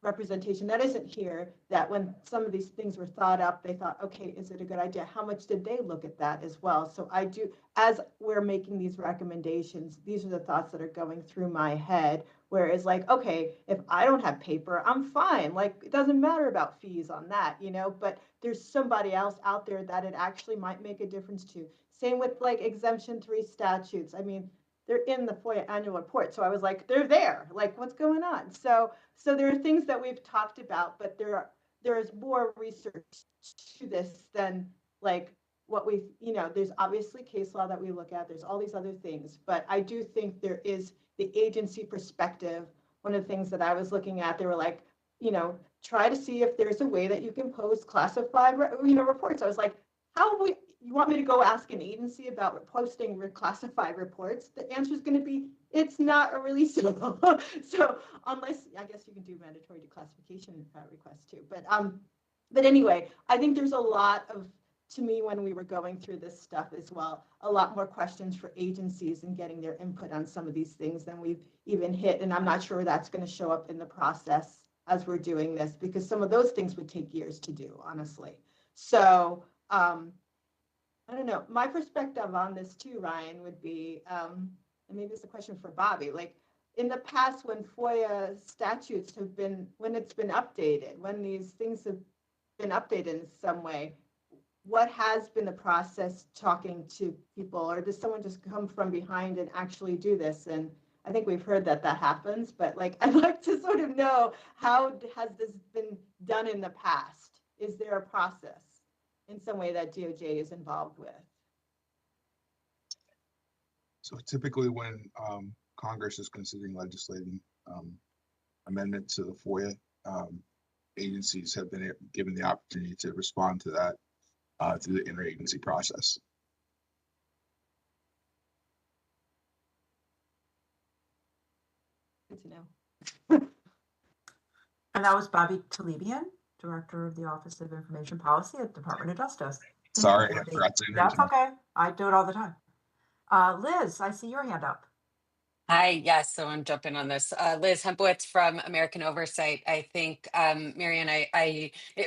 representation that isn't here, that when some of these things were thought up, they thought, okay, is it a good idea? How much did they look at that as well? So I do, as we're making these recommendations, these are the thoughts that are going through my head, whereas like, okay, if I don't have paper, I'm fine. Like, it doesn't matter about fees on that, but there's somebody else out there that it actually might make a difference to. Same with like exemption 3 statutes. I mean, they're in the FOIA annual report. So I was like, they're there, like what's going on? So there are things that we've talked about, but there is more research to this than like what we've, there's obviously case law that we look at, there's all these other things, but I do think there is the agency perspective. One of the things that I was looking at, they were like, try to see if there's a way that you can post classified, reports. I was like, you want me to go ask an agency about posting classified reports? The answer is going to be, it's not a releasable. So unless, I guess you can do mandatory declassification requests too. But anyway, I think there's a lot to me, when we were going through this stuff as well, a lot more questions for agencies and getting their input on some of these things than we've even hit. And I'm not sure that's going to show up in the process as we're doing this, because some of those things would take years to do, honestly. So I don't know. My perspective on this too, Ryan, would be, and maybe it's a question for Bobby, like in the past when FOIA statutes have been, when it's been updated, when these things have been updated in some way, what has been the process talking to people, or does someone just come from behind and actually do this? And I think we've heard that happens, but like, I'd like to sort of know, how has this been done in the past? Is there a process in some way that DOJ is involved with? So typically when Congress is considering legislating amendment to the FOIA, agencies have been given the opportunity to respond to that through the interagency process. Good to know. And that was Bobby Talebian, Director of the Office of Information Policy at Department of Justice. Sorry, I forgot to introduce That's okay. I do it all the time. Liz, I see your hand up. Hi, yes, so I'm jumping on this. Liz Hempowitz from American Oversight. I think, Marianne,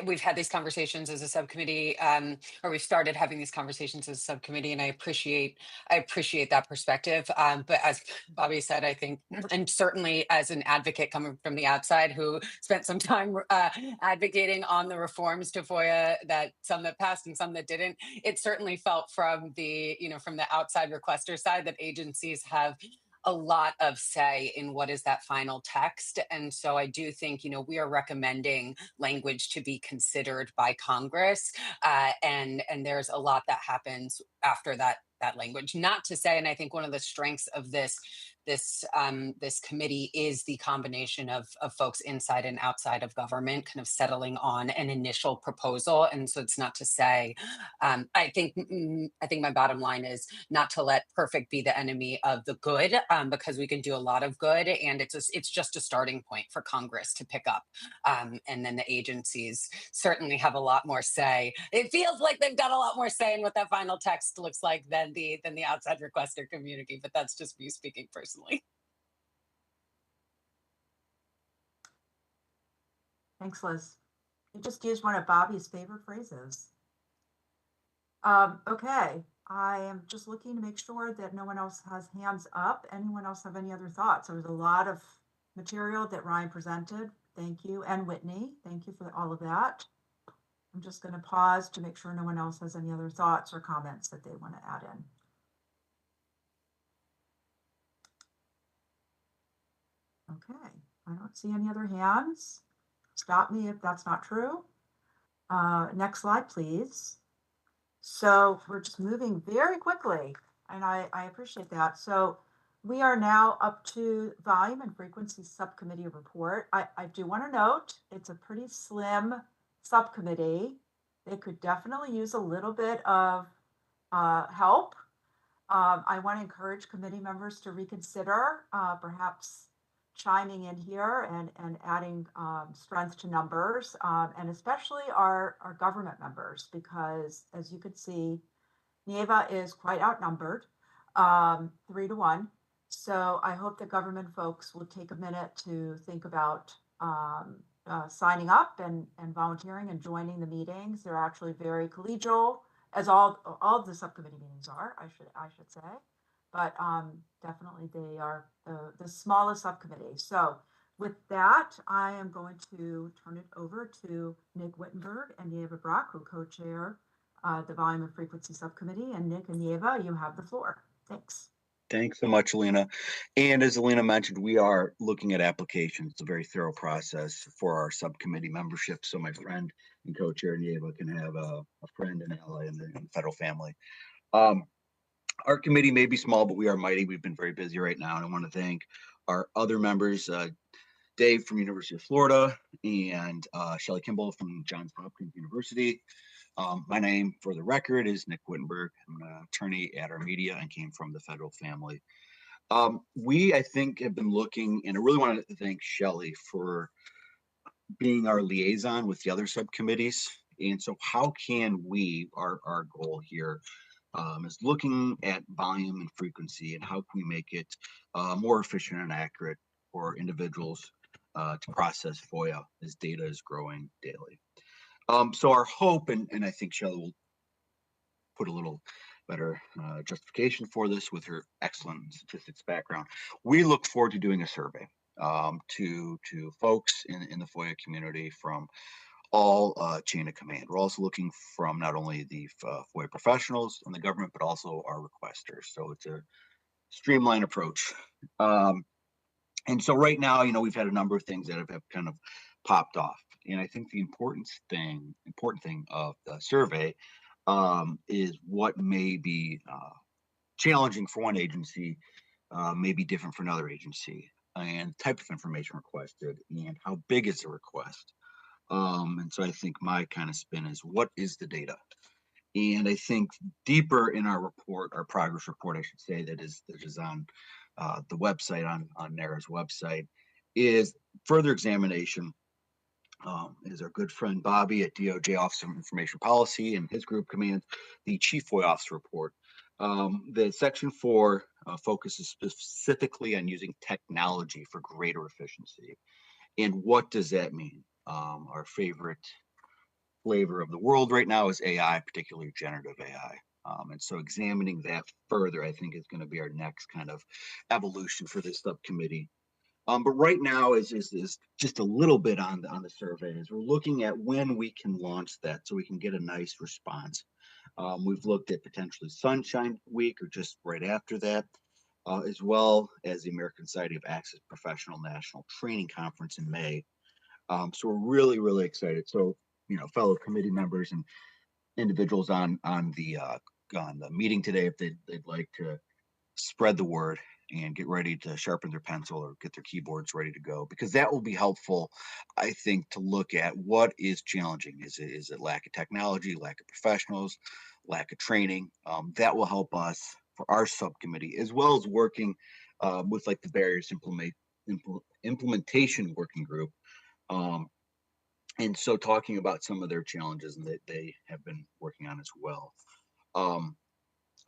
we've had these conversations as a subcommittee, or we've started having these conversations as a subcommittee, and I appreciate that perspective. But as Bobby said, I think, and certainly as an advocate coming from the outside who spent some time advocating on the reforms to FOIA, that some that passed and some that didn't, it certainly felt from the, from the outside requester side that agencies have a lot of say in what is that final text. And so I do think, we are recommending language to be considered by Congress. And there's a lot that happens after that language. Not to say, and I think one of the strengths of this committee is the combination of folks inside and outside of government kind of settling on an initial proposal. And so it's not to say, I think my bottom line is not to let perfect be the enemy of the good, because we can do a lot of good, and it's just a starting point for Congress to pick up. And then the agencies certainly have a lot more say. It feels like they've got a lot more say in what that final text looks like than the outside requester community, but that's just me speaking personally. Thanks, Liz. You just used one of Bobby's favorite phrases. Okay, I am just looking to make sure that no one else has hands up. Anyone else have any other thoughts? There was a lot of material that Ryan presented. Thank you. And Whitney, thank you for all of that. I'm just going to pause to make sure no one else has any other thoughts or comments that they want to add in. Okay, I don't see any other hands. Stop me if that's not true. Next slide, please. So we're just moving very quickly, and I appreciate that. So we are now up to volume and frequency subcommittee report. I do want to note it's a pretty slim subcommittee. They could definitely use a little bit of help. I want to encourage committee members to reconsider perhaps chiming in here and adding strength to numbers, and especially our government members, because as you could see, NEVA is quite outnumbered, 3 to 1. So I hope that government folks will take a minute to think about signing up and volunteering and joining the meetings. They're actually very collegial, as all of the subcommittee meetings are, I should say. But definitely they are the smallest subcommittee. So with that, I am going to turn it over to Nick Wittenberg and Yeva Brock, who co-chair the Volume and Frequency Subcommittee. And Nick and Yeva, you have the floor. Thanks. Thanks so much, Alina. And as Alina mentioned, we are looking at applications. It's a very thorough process for our subcommittee membership. So my friend and co-chair Yeva can have a friend and ally in the federal family. Our committee may be small, but we are mighty. We've been very busy right now. And I want to thank our other members, Dave from University of Florida and Shelley Kimball from Johns Hopkins University. My name, for the record, is Nick Wittenberg. I'm an attorney at our media and came from the federal family. We, I think, have been looking, and I really wanted to thank Shelley for being our liaison with the other subcommittees. And so how can we, our goal here is looking at volume and frequency and how can we make it more efficient and accurate for individuals to process FOIA as data is growing daily. So our hope, and I think Shelley will put a little better justification for this with her excellent statistics background. We look forward to doing a survey to folks in the FOIA community from all chain of command. We're also looking from not only the FOIA professionals in the government, but also our requesters. So it's a streamlined approach. And so right now, we've had a number of things that have kind of popped off. And I think the important thing of the survey is what may be challenging for one agency may be different for another agency, and type of information requested and how big is the request. And so I think my kind of spin is, what is the data? And I think deeper in our report, our progress report, I should say, that is on the website, on NARA's website, is further examination. Is our good friend Bobby at DOJ Office of Information Policy and his group commands the Chief FOIA Officer report. The section 4 focuses specifically on using technology for greater efficiency. And what does that mean? Our favorite flavor of the world right now is AI, particularly generative AI. And so examining that further, I think, is going to be our next kind of evolution for this subcommittee. But right now is just a little bit on the survey, is we're looking at when we can launch that so we can get a nice response. We've looked at potentially Sunshine Week or just right after that, as well as the American Society of Access Professional National Training Conference in May. So we're really, really excited. So, fellow committee members and individuals on the meeting today, if they'd like to spread the word and get ready to sharpen their pencil or get their keyboards ready to go, because that will be helpful, I think, to look at what is challenging. Is it lack of technology, lack of professionals, lack of training? That will help us for our subcommittee, as well as working with like the barriers implementation working group. And so talking about some of their challenges and that they have been working on as well. I'm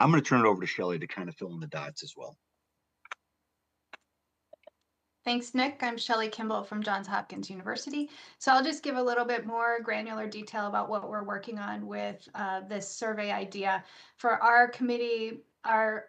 going to turn it over to Shelley to kind of fill in the dots as well. Thanks, Nick. I'm Shelley Kimball from Johns Hopkins University. So I'll just give a little bit more granular detail about what we're working on with this survey idea. For our committee, our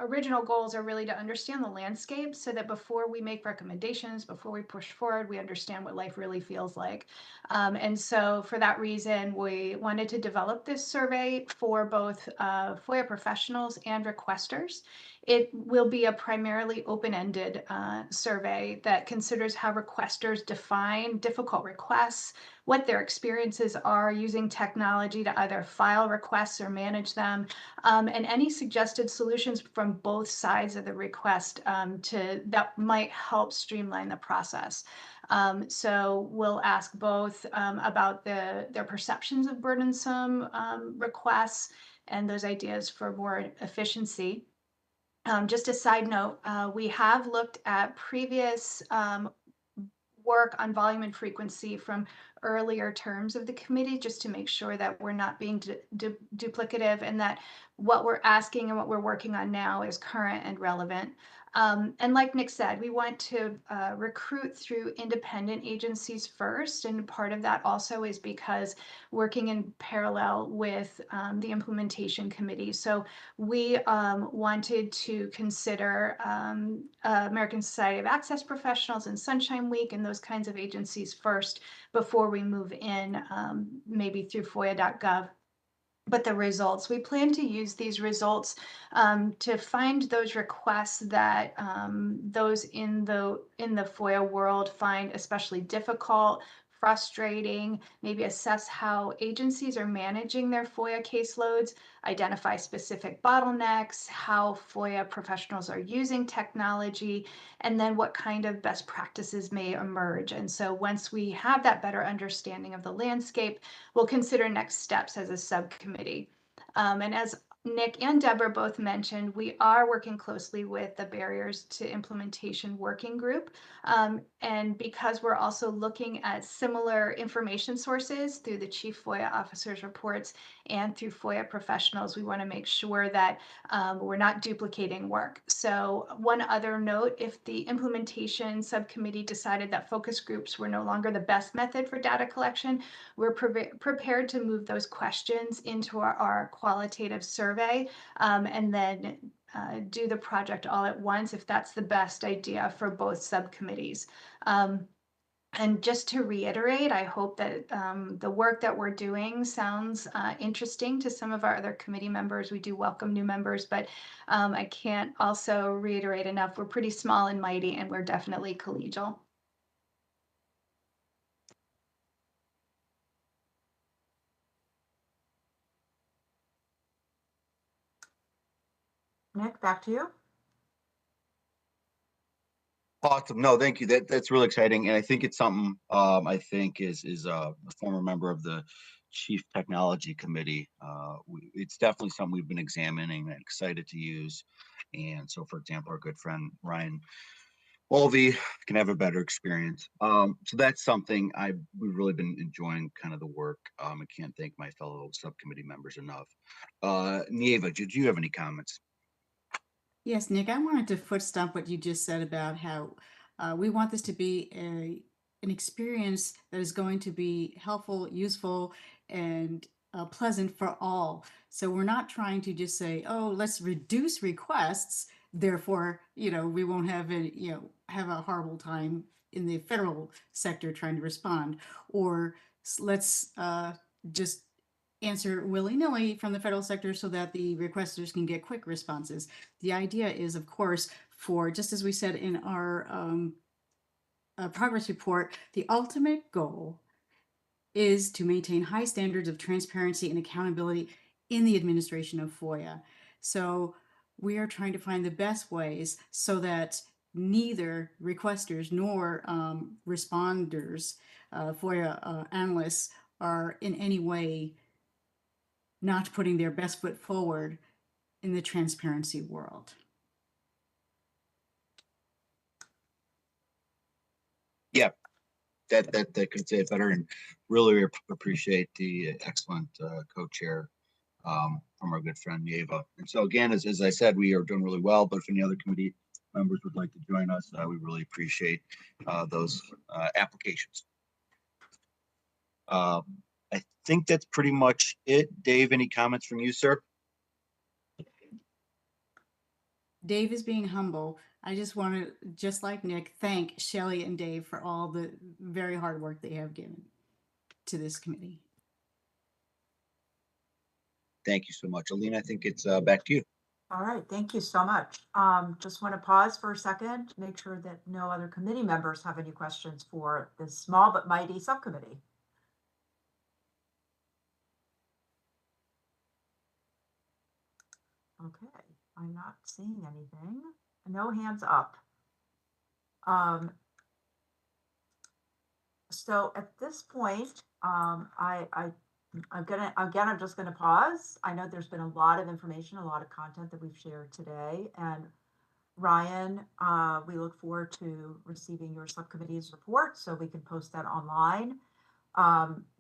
original goals are really to understand the landscape so that before we make recommendations, before we push forward, we understand what life really feels like. And so for that reason, we wanted to develop this survey for both FOIA professionals and requesters. It will be a primarily open-ended survey that considers how requesters define difficult requests, what their experiences are using technology to either file requests or manage them, and any suggested solutions from both sides of the request that might help streamline the process. So we'll ask both about their perceptions of burdensome requests and those ideas for more efficiency. Just a side note, we have looked at previous work on volume and frequency from earlier terms of the committee, just to make sure that we're not being duplicative and that what we're asking and what we're working on now is current and relevant. And like Nick said, we want to recruit through independent agencies first. And part of that also is because working in parallel with the implementation committee. So we wanted to consider American Society of Access Professionals and Sunshine Week and those kinds of agencies first before we move in, maybe through FOIA.gov. But the results, we plan to use these results to find those requests that those in the FOIA world find especially difficult, frustrating, maybe assess how agencies are managing their FOIA caseloads, identify specific bottlenecks, how FOIA professionals are using technology, and then what kind of best practices may emerge. And so once we have that better understanding of the landscape, we'll consider next steps as a subcommittee. And as Nick and Deborah both mentioned, we are working closely with the Barriers to Implementation Working Group. And because we're also looking at similar information sources through the Chief FOIA Officer's reports and through FOIA professionals, we want to make sure that we're not duplicating work. So one other note, if the implementation subcommittee decided that focus groups were no longer the best method for data collection, we're prepared to move those questions into our qualitative survey and then do the project all at once if that's the best idea for both subcommittees. And just to reiterate, I hope that the work that we're doing sounds interesting to some of our other committee members. We do welcome new members, but I can't also reiterate enough. We're pretty small and mighty, and we're definitely collegial. Nick, back to you. Awesome. No, thank you. That's really exciting. And I think it's something I think is a former member of the Chief Technology Committee. It's definitely something we've been examining and excited to use. And so, for example, our good friend Ryan Mulvey can have a better experience. So that's something we've really been enjoying kind of the work. I can't thank my fellow subcommittee members enough. Nieva, did you have any comments? Yes, Nick, I wanted to foot stomp what you just said about how we want this to be an experience that is going to be helpful, useful, and pleasant for all. So we're not trying to just say, oh, let's reduce requests. Therefore, we won't have have a horrible time in the federal sector trying to respond, or let's just answer willy-nilly from the federal sector so that the requesters can get quick responses. The idea is, of course, for, just as we said in our progress report, the ultimate goal is to maintain high standards of transparency and accountability in the administration of FOIA. So we are trying to find the best ways so that neither requesters nor responders, FOIA analysts, are in any way not putting their best foot forward in the transparency world. Yeah, that could say it better, and really appreciate the excellent co-chair from our good friend Nieva. And so again, as I said, we are doing really well, but if any other committee members would like to join us, we really appreciate those applications. I think that's pretty much it. Dave, any comments from you, sir? Dave is being humble. I just want to, just like Nick, thank Shelley and Dave for all the very hard work they have given to this committee. Thank you so much. Alina, I think it's back to you. All right, thank you so much. Just want to pause for a second to make sure that no other committee members have any questions for this small but mighty subcommittee. Okay, I'm not seeing anything. No hands up. So at this point, I'm just gonna pause. I know there's been a lot of information, a lot of content that we've shared today, and Ryan, we look forward to receiving your subcommittee's report so we can post that online.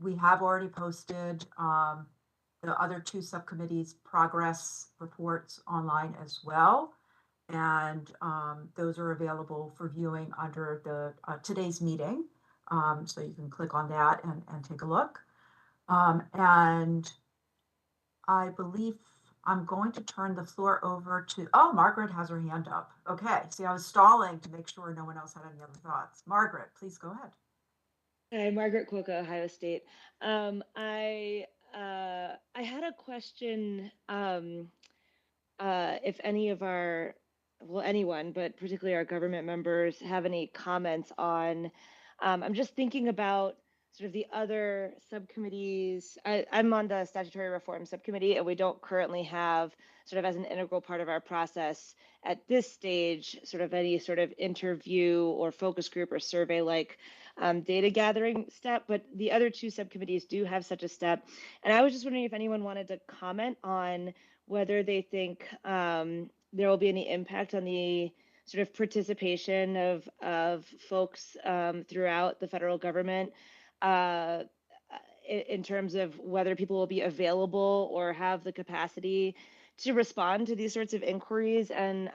We have already posted the other two subcommittees' progress reports online as well. And those are available for viewing under the today's meeting. So you can click on that and take a look. And I believe I'm going to turn the floor over to, oh, Margaret has her hand up. Okay, see, I was stalling to make sure no one else had any other thoughts. Margaret, please go ahead. Hi, Margaret Quokka, Ohio State. I had a question if any of our, well, anyone, but particularly our government members have any comments on, I'm just thinking about sort of the other subcommittees. I'm on the Statutory Reform Subcommittee, and we don't currently have sort of as an integral part of our process at this stage, sort of any sort of interview or focus group or survey like data gathering step, but the other two subcommittees do have such a step. And I was just wondering if anyone wanted to comment on whether they think there will be any impact on the sort of participation of folks throughout the federal government in terms of whether people will be available or have the capacity to respond to these sorts of inquiries and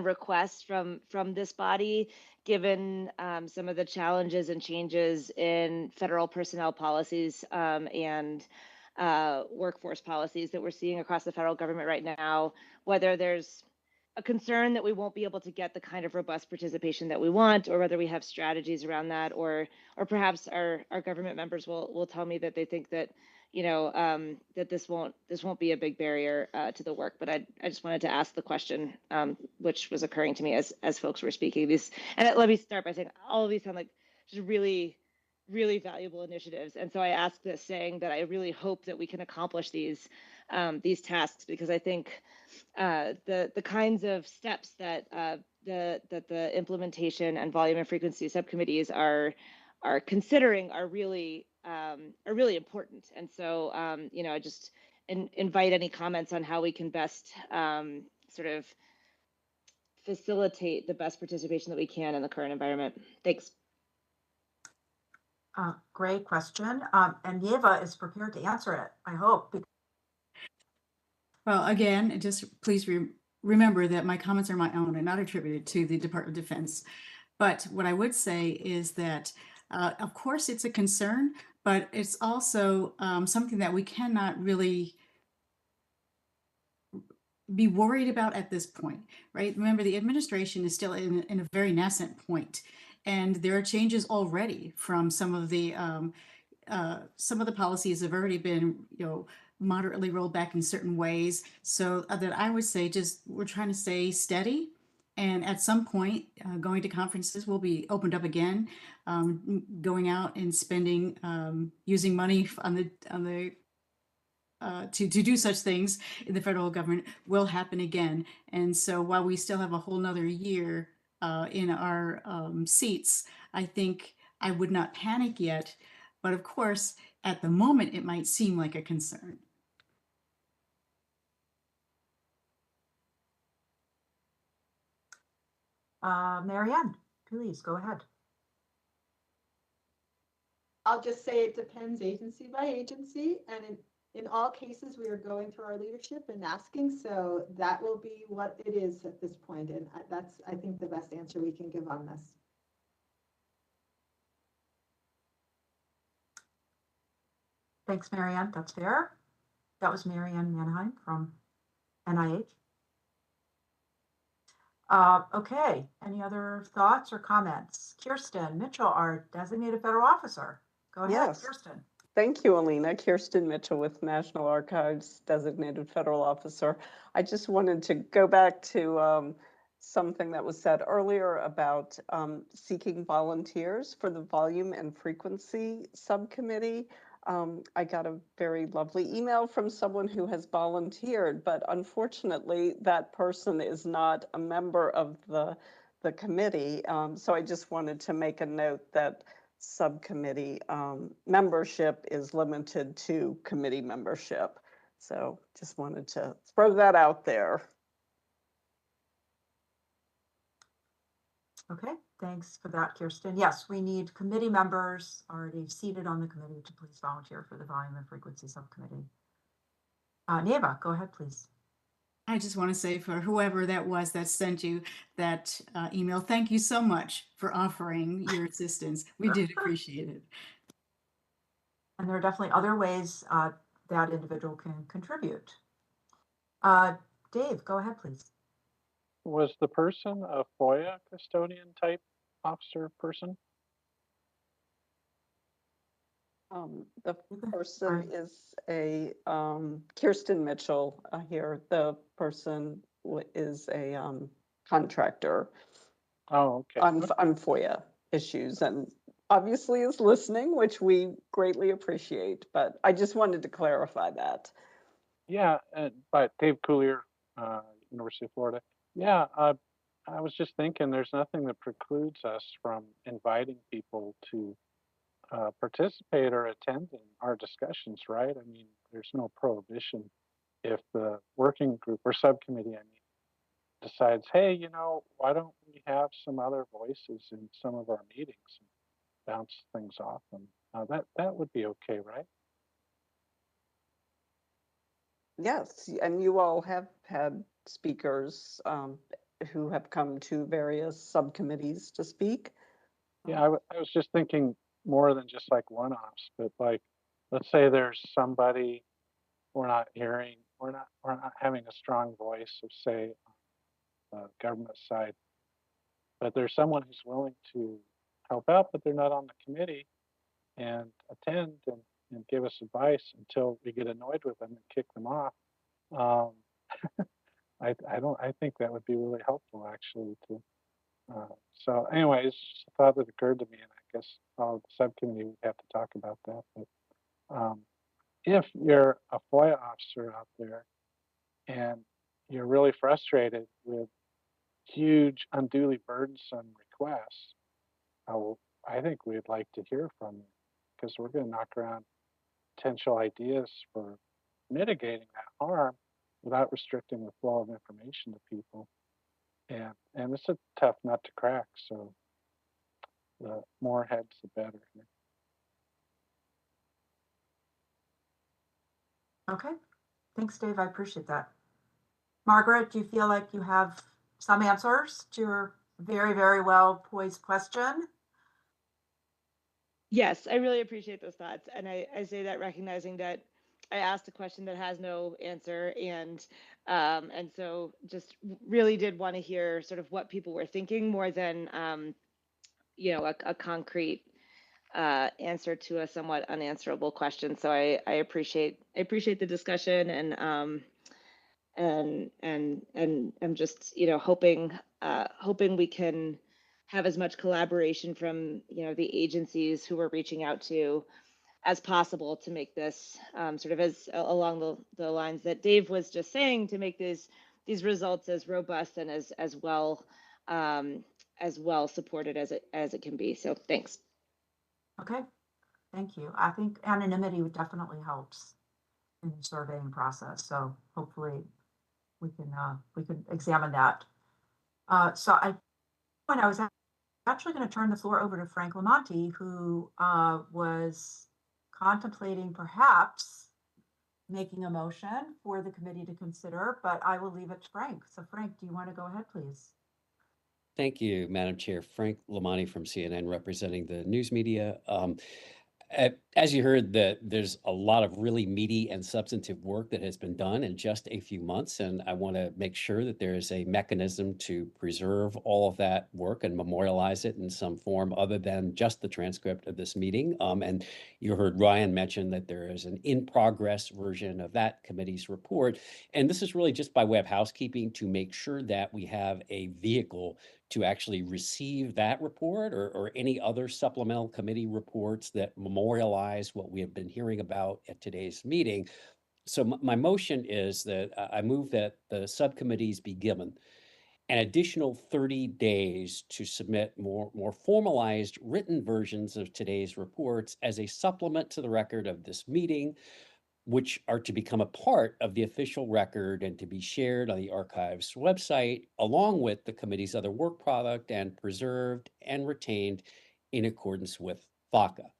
requests from this body, given some of the challenges and changes in federal personnel policies and workforce policies that we're seeing across the federal government right now, whether there's a concern that we won't be able to get the kind of robust participation that we want, or whether we have strategies around that, or perhaps our government members will tell me that they think that that this won't be a big barrier to the work. But I just wanted to ask the question, which was occurring to me as folks were speaking. And let me start by saying all of these sound like just really, really valuable initiatives. And so I ask this saying that I really hope that we can accomplish these tasks, because I think the kinds of steps that the implementation and volume and frequency subcommittees are considering are really important. And so I just invite any comments on how we can best sort of facilitate the best participation that we can in the current environment. Thanks. Great question. And Yeva is prepared to answer it, I hope. Well, again, just please remember that my comments are my own and not attributed to the Department of Defense. But what I would say is that, of course, it's a concern, but it's also something that we cannot really be worried about at this point, right? Remember, the administration is still in a very nascent point, and there are changes already from some of the policies have already been, moderately rolled back in certain ways. So that I would say just we're trying to stay steady. And at some point, going to conferences will be opened up again. Going out and spending, using money on the to do such things in the federal government will happen again. And so while we still have a whole nother year in our seats, I think I would not panic yet. But of course, at the moment, it might seem like a concern. Marianne, please go ahead. I'll just say it depends agency by agency, and in all cases, we are going through our leadership and asking, so that will be what it is at this point, and that's, I think, the best answer we can give on this. Thanks, Marianne. That's fair. That was Marianne Manheim from NIH. Okay, any other thoughts or comments? Kirsten Mitchell, our designated federal officer. Go ahead, Yes. Kirsten. Thank you, Alina. Kirsten Mitchell with National Archives, designated federal officer. I just wanted to go back to something that was said earlier about seeking volunteers for the volume and frequency subcommittee. I got a very lovely email from someone who has volunteered, but unfortunately that person is not a member of the committee. So I just wanted to make a note that subcommittee membership is limited to committee membership. So just wanted to throw that out there. Okay, thanks for that, Kirsten. Yes, we need committee members already seated on the committee to please volunteer for the volume and frequency subcommittee. Neva, go ahead, please. I just want to say, for whoever that was that sent you that email, thank you so much for offering your assistance. We did appreciate it. And there are definitely other ways that individual can contribute. Dave, go ahead, please. Was the person a FOIA custodian type officer person? The person is a Kirsten Mitchell here. The person is a contractor Oh, okay. on FOIA issues, and obviously is listening, which we greatly appreciate. But I just wanted to clarify that. Yeah, but Dave Coulier, University of Florida. Yeah, I was just thinking, there's nothing that precludes us from inviting people to participate or attend in our discussions, right? I mean, there's no prohibition if the working group or subcommittee, I mean, decides, hey, why don't we have some other voices in some of our meetings and bounce things off them? That would be okay, right? Yes, and you all have had speakers who have come to various subcommittees to speak. Yeah, I was just thinking more than just like one-offs, but like, let's say there's somebody we're not hearing, we're not having a strong voice of, say, on the government side, but there's someone who's willing to help out, but they're not on the committee and attend and give us advice until we get annoyed with them and kick them off. Um, I think that would be really helpful actually to. So anyways, just a thought that occurred to me, and I guess the subcommittee would have to talk about that. But if you're a FOIA officer out there and you're really frustrated with huge, unduly burdensome requests, I think we'd like to hear from you because we're going to knock around potential ideas for mitigating that harm without restricting the flow of information to people. And it's a tough nut to crack. So the more heads, the better. Okay, thanks, Dave. I appreciate that. Margaret, do you feel like you have some answers to your very, very well poised question? Yes, I really appreciate those thoughts. And I say that recognizing that I asked a question that has no answer, and so just really did want to hear sort of what people were thinking more than a concrete answer to a somewhat unanswerable question. So I appreciate the discussion, and I'm just hoping we can have as much collaboration from the agencies who we're reaching out to as possible to make this sort of as along the lines that Dave was just saying, to make these results as robust and as well supported as it can be. So thanks. Okay, thank you. I think anonymity would definitely helps in the surveying process. So hopefully we can examine that. So when I was actually going to turn the floor over to Frank Lamonti, who was contemplating perhaps making a motion for the committee to consider, but I will leave it to Frank. So Frank, do you want to go ahead, please? Thank you, Madam Chair. Frank Lamonti from CNN, representing the news media. As you heard, there's a lot of really meaty and substantive work that has been done in just a few months, and I want to make sure that there is a mechanism to preserve all of that work and memorialize it in some form other than just the transcript of this meeting. And you heard Ryan mention that there is an in-progress version of that committee's report, and this is really just by way of housekeeping to make sure that we have a vehicle to actually receive that report or any other supplemental committee reports that memorialize what we have been hearing about at today's meeting. So my motion is that I move that the subcommittees be given an additional 30 days to submit more formalized written versions of today's reports as a supplement to the record of this meeting, which are to become a part of the official record and to be shared on the archives website, along with the committee's other work product and preserved and retained in accordance with FOIA.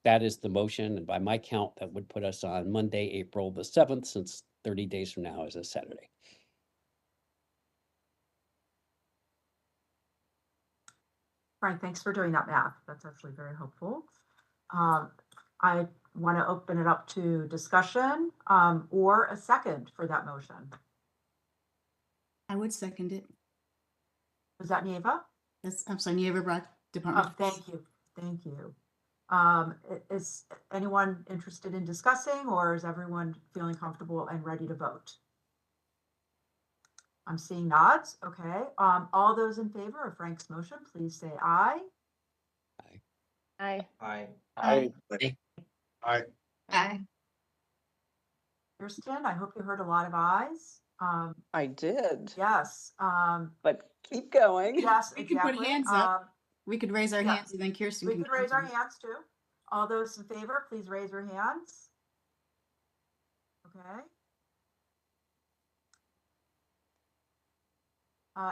That is the motion, and by my count, that would put us on Monday, April the 7th, since 30 days from now is a Saturday. Frank, thanks for doing that math. That's actually very helpful. I want to open it up to discussion or a second for that motion. I would second it. Was that Neva? Yes, I'm sorry, Neva Brock, Department. Oh, thank you. Thank you. Is anyone interested in discussing, or is everyone feeling comfortable and ready to vote? I'm seeing nods. Okay. All those in favor of Frank's motion, please say aye. Aye. Aye. Aye. Aye. Aye. Kirsten, I hope you heard a lot of ayes. I did, Yes, but keep going. yes, We could put exactly. hands up. We could raise our yes. hands and then Kirsten We can could raise our count them. hands too. All those in favor, please raise your hands. Okay.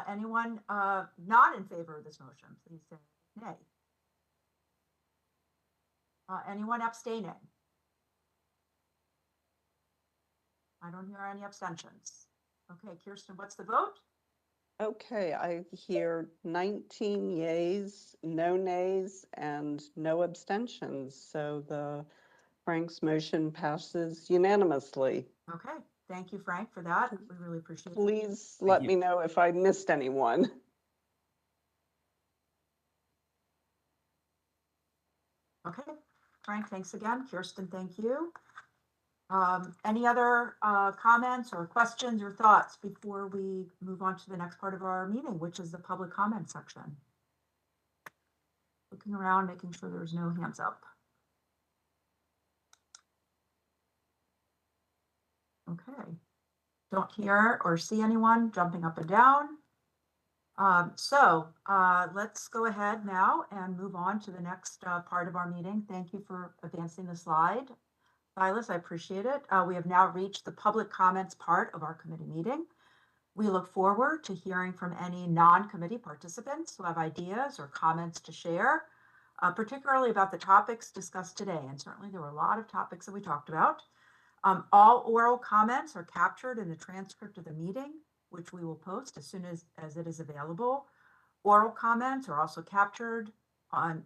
Anyone not in favor of this motion, please say nay. Anyone abstaining? I don't hear any abstentions. Okay, Kirsten, what's the vote? Okay, I hear 19 yays, no nays, and no abstentions. So the Frank's motion passes unanimously. Okay, thank you, Frank, for that. We really appreciate it. Please let me know if I missed anyone. Okay, Frank, thanks again. Kirsten, thank you. Any other comments or questions or thoughts before we move on to the next part of our meeting, which is the public comment section? Looking around, making sure there's no hands up. Okay, don't hear or see anyone jumping up and down. Let's go ahead now and move on to the next part of our meeting. Thank you for advancing the slide. Silas, I appreciate it. We have now reached the public comments part of our committee meeting. We look forward to hearing from any non-committee participants who have ideas or comments to share, particularly about the topics discussed today. And certainly there were a lot of topics that we talked about. All oral comments are captured in the transcript of the meeting, which we will post as soon as it is available. Oral comments are also captured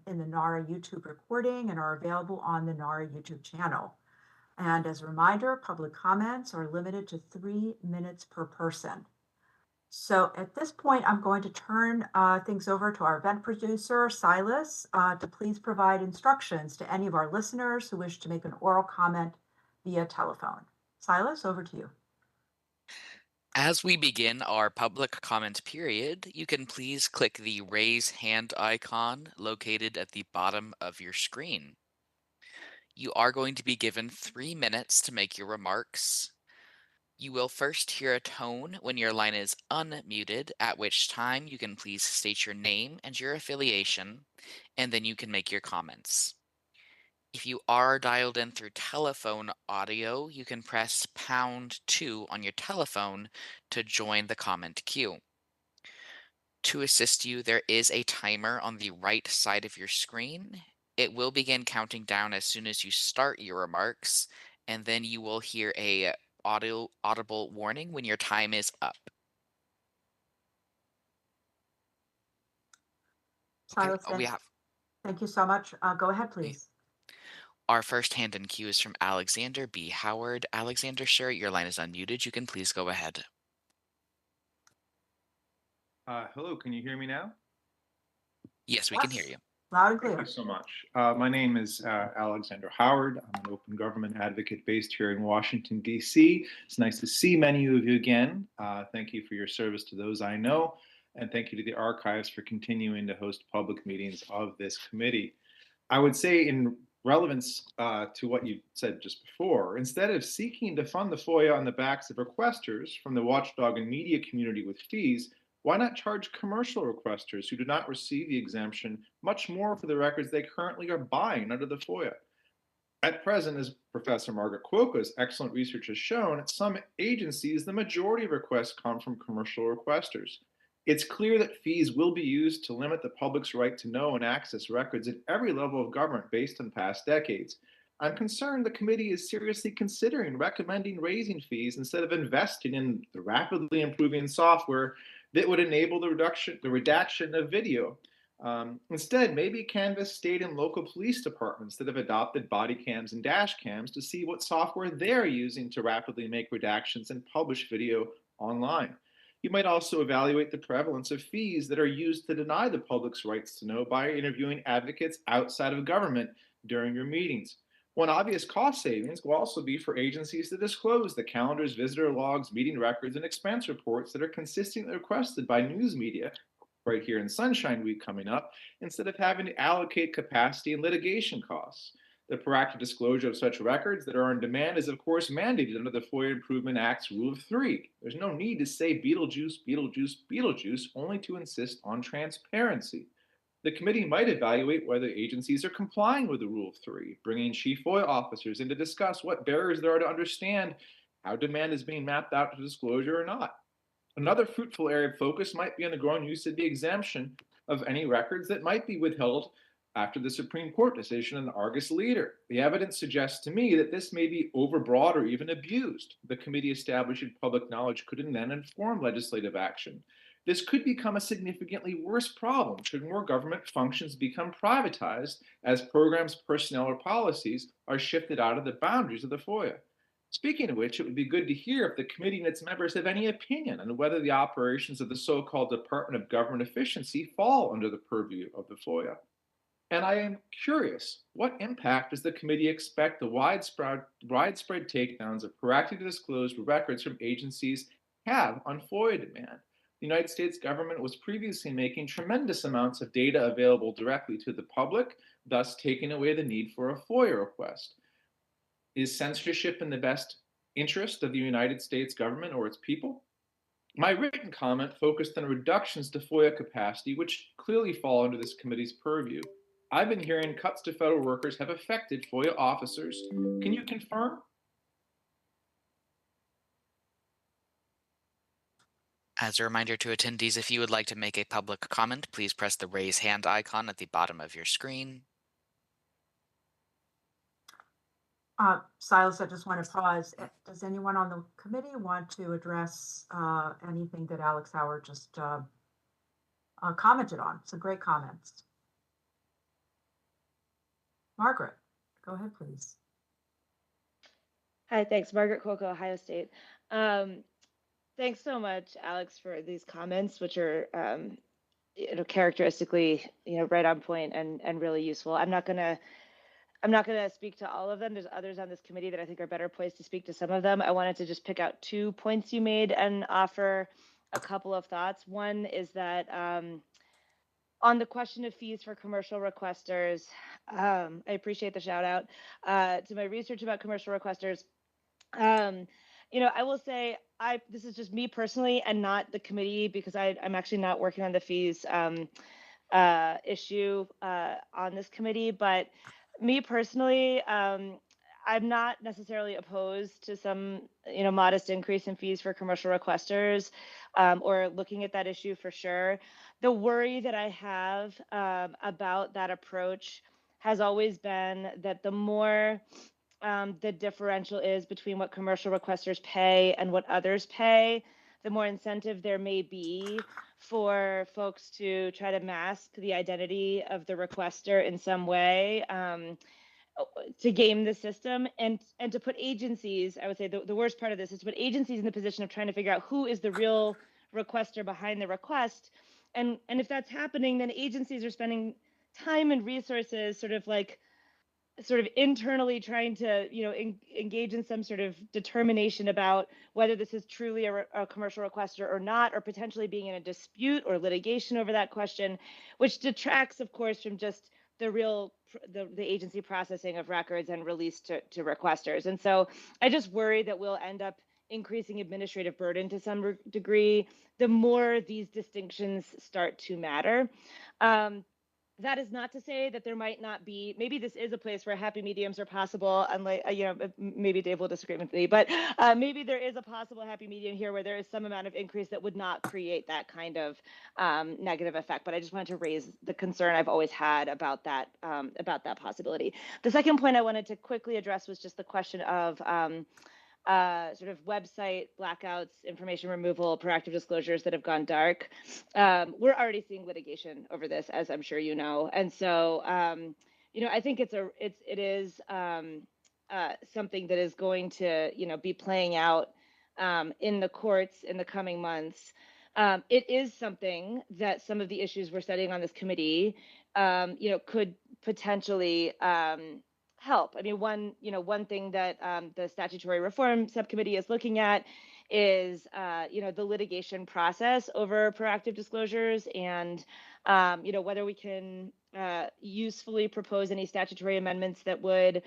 in the NARA YouTube recording and are available on the NARA YouTube channel. And as a reminder, public comments are limited to 3 minutes per person. So at this point, I'm going to turn things over to our event producer, Silas, to please provide instructions to any of our listeners who wish to make an oral comment via telephone. Silas, over to you. As we begin our public comment period, you can please click the raise hand icon located at the bottom of your screen. You are going to be given 3 minutes to make your remarks. You will first hear a tone when your line is unmuted, at which time you can please state your name and your affiliation, and then you can make your comments. If you are dialed in through telephone audio, you can press #2 on your telephone to join the comment queue. To assist you, there is a timer on the right side of your screen. It will begin counting down as soon as you start your remarks, and then you will hear a audible warning when your time is up. Okay, Silas, we have thank you so much. Go ahead, please. our first hand in queue is from Alexander B. Howard. Alexander, sir, your line is unmuted. You can please go ahead. Hello, can you hear me now? Yes, we can hear you. Loud and clear. Thank you so much. My name is Alexander Howard. I'm an open government advocate based here in Washington, D.C. It's nice to see many of you again. Thank you for your service to those I know, and thank you to the archives for continuing to host public meetings of this committee. I would say in relevance to what you said just before, instead of seeking to fund the FOIA on the backs of requesters from the watchdog and media community with fees, why not charge commercial requesters who do not receive the exemption much more for the records they currently are buying under the FOIA? At present, as Professor Margaret Cuoco's excellent research has shown, at some agencies, the majority of requests come from commercial requesters. It's clear that fees will be used to limit the public's right to know and access records at every level of government based on past decades. I'm concerned the committee is seriously considering recommending raising fees instead of investing in the rapidly improving software that would enable the redaction of video. Instead, maybe canvass state and local police departments that have adopted body cams and dash cams to see what software they're using to rapidly make redactions and publish video online. You might also evaluate the prevalence of fees that are used to deny the public's rights to know by interviewing advocates outside of government during your meetings. One obvious cost savings will also be for agencies to disclose the calendars, visitor logs, meeting records, and expense reports that are consistently requested by news media right here in Sunshine Week coming up, instead of having to allocate capacity and litigation costs. The proactive disclosure of such records that are on demand is, of course, mandated under the FOIA Improvement Act's Rule of Three. There's no need to say Beetlejuice, Beetlejuice, Beetlejuice, only to insist on transparency. The committee might evaluate whether agencies are complying with the Rule of Three, bringing chief FOIA officers in to discuss what barriers there are to understand how demand is being mapped out to disclosure or not. Another fruitful area of focus might be on the growing use of the exemption of any records that might be withheld after the Supreme Court decision in Argus Leader. The evidence suggests to me that this may be overbroad or even abused. The committee establishing public knowledge could then inform legislative action. This could become a significantly worse problem should more government functions become privatized as programs, personnel, or policies are shifted out of the boundaries of the FOIA. Speaking of which, it would be good to hear if the committee and its members have any opinion on whether the operations of the so-called Department of Government Efficiency fall under the purview of the FOIA. And I am curious, what impact does the committee expect the widespread takedowns of proactively disclosed records from agencies have on FOIA demand? The United States government was previously making tremendous amounts of data available directly to the public, thus taking away the need for a FOIA request. Is censorship in the best interest of the United States government or its people? My written comment focused on reductions to FOIA capacity, which clearly fall under this committee's purview. I've been hearing cuts to federal workers have affected FOIA officers. Can you confirm? As a reminder to attendees, if you would like to make a public comment, please press the raise hand icon at the bottom of your screen. Silas, I just want to pause. Does anyone on the committee want to address anything that Alex Howard just commented on? Some great comments. Margaret, go ahead, please. Hi, thanks. Margaret Cuoco, Ohio State. Thanks so much, Alex, for these comments, which are characteristically right on point and really useful. I'm not gonna speak to all of them. There's others on this committee that I think are better poised to speak to some of them. I wanted to just pick out 2 points you made and offer a couple of thoughts. One is that on the question of fees for commercial requesters, I appreciate the shout out to my research about commercial requesters. I will say this is just me personally and not the committee because I'm actually not working on the fees issue on this committee. But me personally, I'm not necessarily opposed to some modest increase in fees for commercial requesters or looking at that issue for sure. The worry that I have about that approach has always been that the more the differential is between what commercial requesters pay and what others pay, the more incentive there may be for folks to try to mask the identity of the requester in some way to game the system and to put agencies, I would say the worst part of this is to put agencies in the position of trying to figure out who is the real requester behind the request. And if that's happening, then agencies are spending time and resources sort of internally trying to engage in some sort of determination about whether this is truly a commercial requester or not, or potentially being in a dispute or litigation over that question, which detracts, of course, from just the agency processing of records and release to requesters. And so I just worry that we'll end up increasing administrative burden to some degree the more these distinctions start to matter. That is not to say that there might not be, maybe this is a place where happy mediums are possible, unlike, maybe Dave will disagree with me, but maybe there is a possible happy medium here where there is some amount of increase that would not create that kind of negative effect. But I just wanted to raise the concern I've always had about that possibility. The second point I wanted to quickly address was just the question of sort of website blackouts, information removal, proactive disclosures that have gone dark. We're already seeing litigation over this, as I'm sure you know. And so, I think it is something that is going to, be playing out in the courts in the coming months. It is something that some of the issues we're studying on this committee, could potentially help. I mean, one thing that the Statutory Reform Subcommittee is looking at is, the litigation process over proactive disclosures and, whether we can usefully propose any statutory amendments that would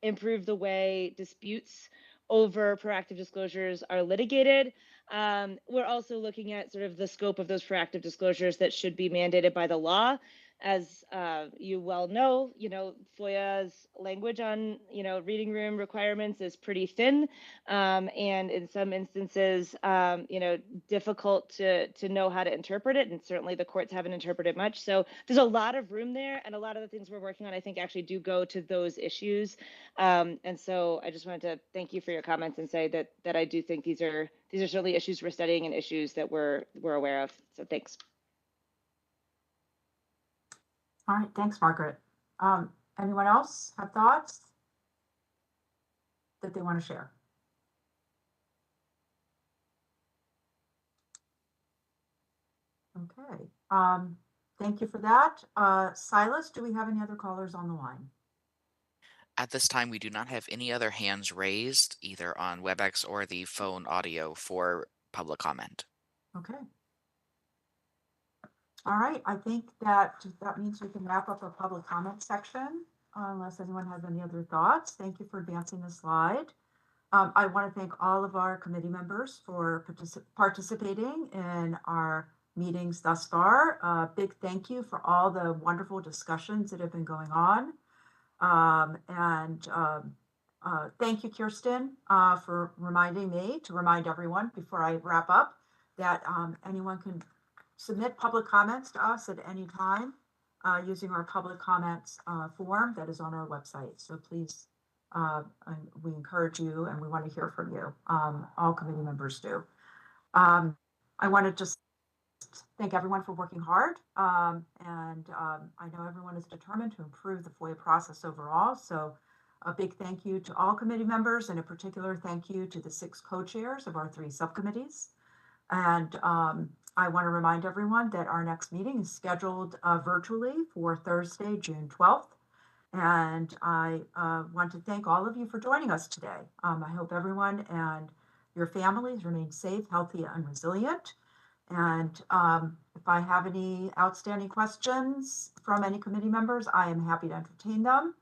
improve the way disputes over proactive disclosures are litigated. We're also looking at sort of the scope of those proactive disclosures that should be mandated by the law. As you well know, FOIA's language on, reading room requirements is pretty thin, and in some instances, difficult to know how to interpret it. And certainly the courts haven't interpreted much. So there's a lot of room there, and a lot of the things we're working on, I think, actually do go to those issues. And so I just wanted to thank you for your comments and say that I do think these are certainly issues we're studying and issues that we're aware of. So thanks. All right, thanks, Margaret. Anyone else have thoughts that they want to share? Okay, thank you for that. Silas, do we have any other callers on the line? At this time, we do not have any other hands raised, either on WebEx or the phone audio for public comment. Okay. All right, I think that means we can wrap up our public comment section, unless anyone has any other thoughts. Thank you for advancing the slide. I want to thank all of our committee members for participating in our meetings thus far. Big thank you for all the wonderful discussions that have been going on. Thank you, Kirsten, for reminding me to remind everyone before I wrap up that anyone can submit public comments to us at any time using our public comments form that is on our website. So please, we encourage you and we want to hear from you. All committee members do. I want to just thank everyone for working hard. I know everyone is determined to improve the FOIA process overall. So a big thank you to all committee members, and a particular thank you to the 6 co-chairs of our 3 subcommittees. And I want to remind everyone that our next meeting is scheduled virtually for Thursday, June 12th. And I want to thank all of you for joining us today. I hope everyone and your families remain safe, healthy, and resilient. And if I have any outstanding questions from any committee members, I am happy to entertain them.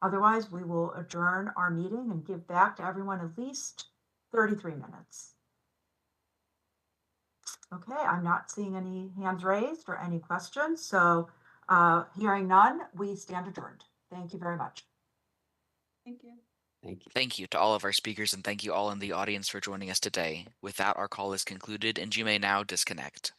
Otherwise, we will adjourn our meeting and give back to everyone at least 33 minutes. Okay, I'm not seeing any hands raised or any questions. So hearing none, we stand adjourned. Thank you very much. Thank you. Thank you. Thank you to all of our speakers, and thank you all in the audience for joining us today. With that, our call is concluded, and you may now disconnect.